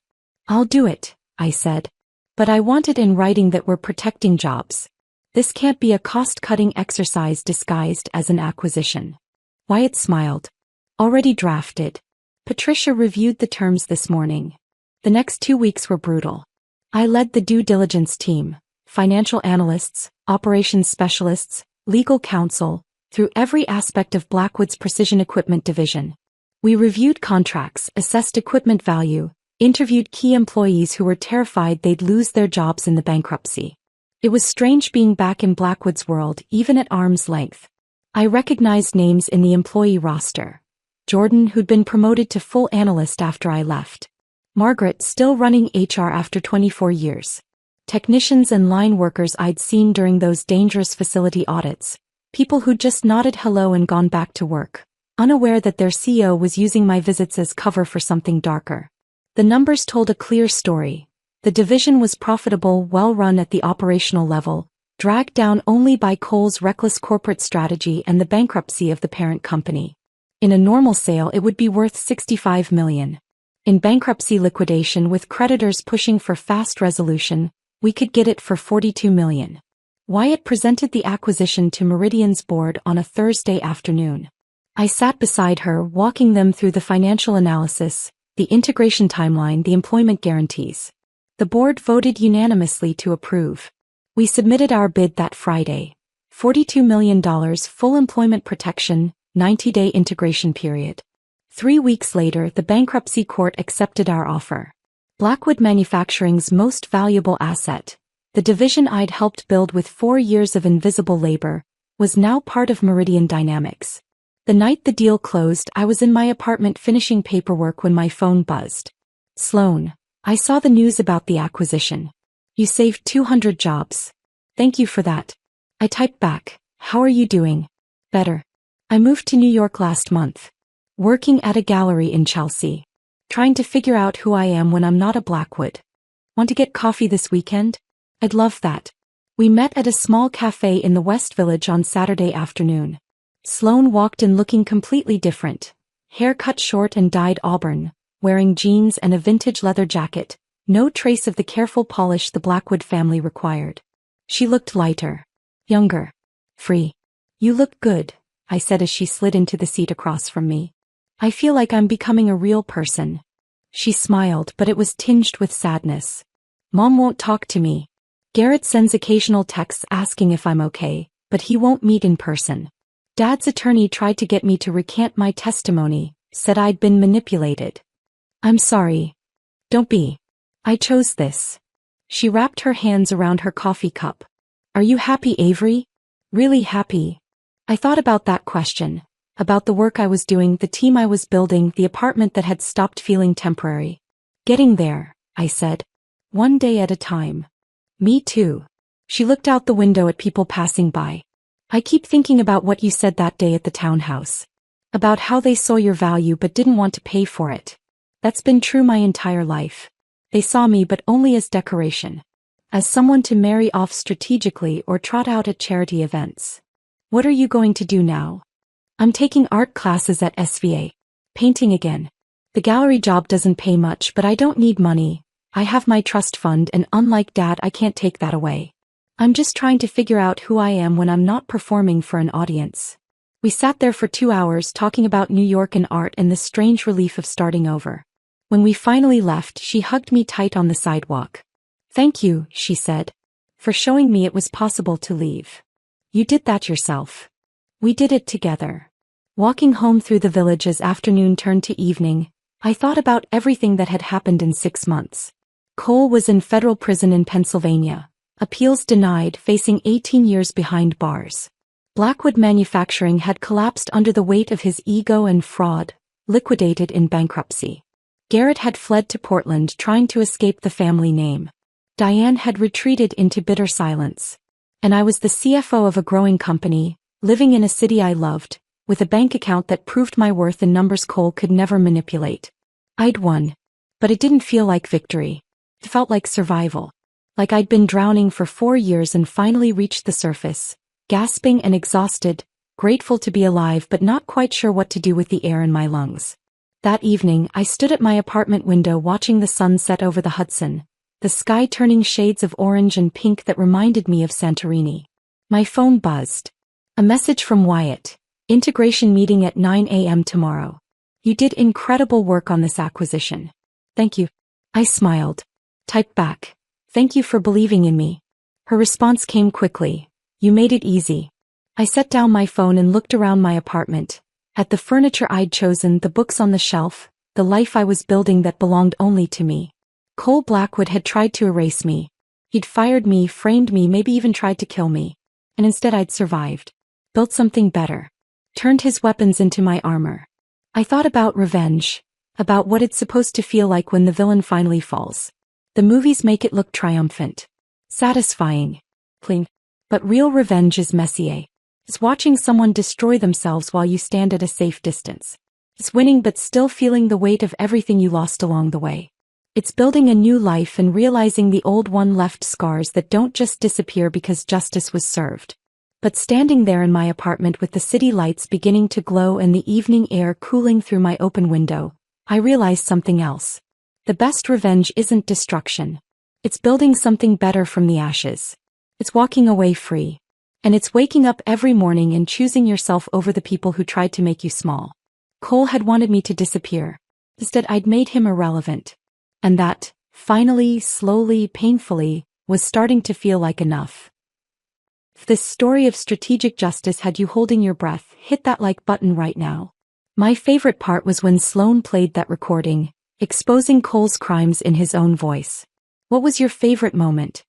I'll do it, I said. But I want it in writing that we're protecting jobs. This can't be a cost-cutting exercise disguised as an acquisition. Wyatt smiled. Already drafted. Patricia reviewed the terms this morning. The next 2 weeks were brutal. I led the due diligence team, financial analysts, operations specialists, legal counsel, through every aspect of Blackwood's precision equipment division. We reviewed contracts, assessed equipment value, interviewed key employees who were terrified they'd lose their jobs in the bankruptcy. It was strange being back in Blackwood's world, even at arm's length. I recognized names in the employee roster. Jordan, who'd been promoted to full analyst after I left. Margaret, still running HR after 24 years. Technicians and line workers I'd seen during those dangerous facility audits. People who'd just nodded hello and gone back to work, unaware that their CEO was using my visits as cover for something darker. The numbers told a clear story. The division was profitable, well-run at the operational level, dragged down only by Cole's reckless corporate strategy and the bankruptcy of the parent company. In a normal sale, it would be worth $65 million. In bankruptcy liquidation, with creditors pushing for fast resolution, we could get it for $42 million. Wyatt presented the acquisition to Meridian's board on a Thursday afternoon. I sat beside her, walking them through the financial analysis, the integration timeline, the employment guarantees. The board voted unanimously to approve. We submitted our bid that Friday. $42 million full employment protection, 90-day integration period. 3 weeks later, the bankruptcy court accepted our offer. Blackwood Manufacturing's most valuable asset, the division I'd helped build with 4 years of invisible labor, was now part of Meridian Dynamics. The night the deal closed, I was in my apartment finishing paperwork when my phone buzzed. Sloan, I saw the news about the acquisition. You saved 200 jobs. Thank you for that. I typed back, how are you doing? Better. I moved to New York last month. Working at a gallery in Chelsea. Trying to figure out who I am when I'm not a Blackwood. Want to get coffee this weekend? I'd love that. We met at a small cafe in the West Village on Saturday afternoon. Sloane walked in looking completely different. Hair cut short and dyed auburn, wearing jeans and a vintage leather jacket, no trace of the careful polish the Blackwood family required. She looked lighter, younger, free. You look good, I said as she slid into the seat across from me. I feel like I'm becoming a real person. She smiled, but it was tinged with sadness. Mom won't talk to me. Garrett sends occasional texts asking if I'm okay, but he won't meet in person. Dad's attorney tried to get me to recant my testimony, said I'd been manipulated. I'm sorry. Don't be. I chose this. She wrapped her hands around her coffee cup. Are you happy, Avery? Really happy? I thought about that question, about the work I was doing, the team I was building, the apartment that had stopped feeling temporary. Getting there, I said. One day at a time. Me too. She looked out the window at people passing by. I keep thinking about what you said that day at the townhouse. About how they saw your value but didn't want to pay for it. That's been true my entire life. They saw me but only as decoration. As someone to marry off strategically or trot out at charity events. What are you going to do now? I'm taking art classes at SVA. Painting again. The gallery job doesn't pay much, but I don't need money. I have my trust fund, and unlike Dad, I can't take that away. I'm just trying to figure out who I am when I'm not performing for an audience. We sat there for 2 hours talking about New York and art and the strange relief of starting over. When we finally left, she hugged me tight on the sidewalk. Thank you, she said, for showing me it was possible to leave. You did that yourself. We did it together. Walking home through the village as afternoon turned to evening, I thought about everything that had happened in 6 months. Cole was in federal prison in Pennsylvania. Appeals denied, facing 18 years behind bars. Blackwood Manufacturing had collapsed under the weight of his ego and fraud, liquidated in bankruptcy. Garrett had fled to Portland trying to escape the family name. Diane had retreated into bitter silence. And I was the CFO of a growing company, living in a city I loved, with a bank account that proved my worth in numbers Cole could never manipulate. I'd won. But it didn't feel like victory. It felt like survival. Like I'd been drowning for 4 years and finally reached the surface, gasping and exhausted, grateful to be alive but not quite sure what to do with the air in my lungs. That evening, I stood at my apartment window watching the sun set over the Hudson, the sky turning shades of orange and pink that reminded me of Santorini. My phone buzzed. A message from Wyatt. Integration meeting at 9 a.m. tomorrow. You did incredible work on this acquisition. Thank you. I smiled. Typed back. Thank you for believing in me. Her response came quickly. You made it easy. I set down my phone and looked around my apartment. At the furniture I'd chosen, the books on the shelf, the life I was building that belonged only to me. Cole Blackwood had tried to erase me. He'd fired me, framed me, maybe even tried to kill me. And instead I'd survived. Built something better. Turned his weapons into my armor. I thought about revenge. About what it's supposed to feel like when the villain finally falls. The movies make it look triumphant. Satisfying. Clean. But real revenge is messy. It's watching someone destroy themselves while you stand at a safe distance. It's winning but still feeling the weight of everything you lost along the way. It's building a new life and realizing the old one left scars that don't just disappear because justice was served. But standing there in my apartment with the city lights beginning to glow and the evening air cooling through my open window, I realized something else. The best revenge isn't destruction. It's building something better from the ashes. It's walking away free. And it's waking up every morning and choosing yourself over the people who tried to make you small. Cole had wanted me to disappear. Instead, I'd made him irrelevant. And that, finally, slowly, painfully, was starting to feel like enough. If this story of strategic justice had you holding your breath, hit that like button right now. My favorite part was when Sloane played that recording, exposing Cole's crimes in his own voice. What was your favorite moment?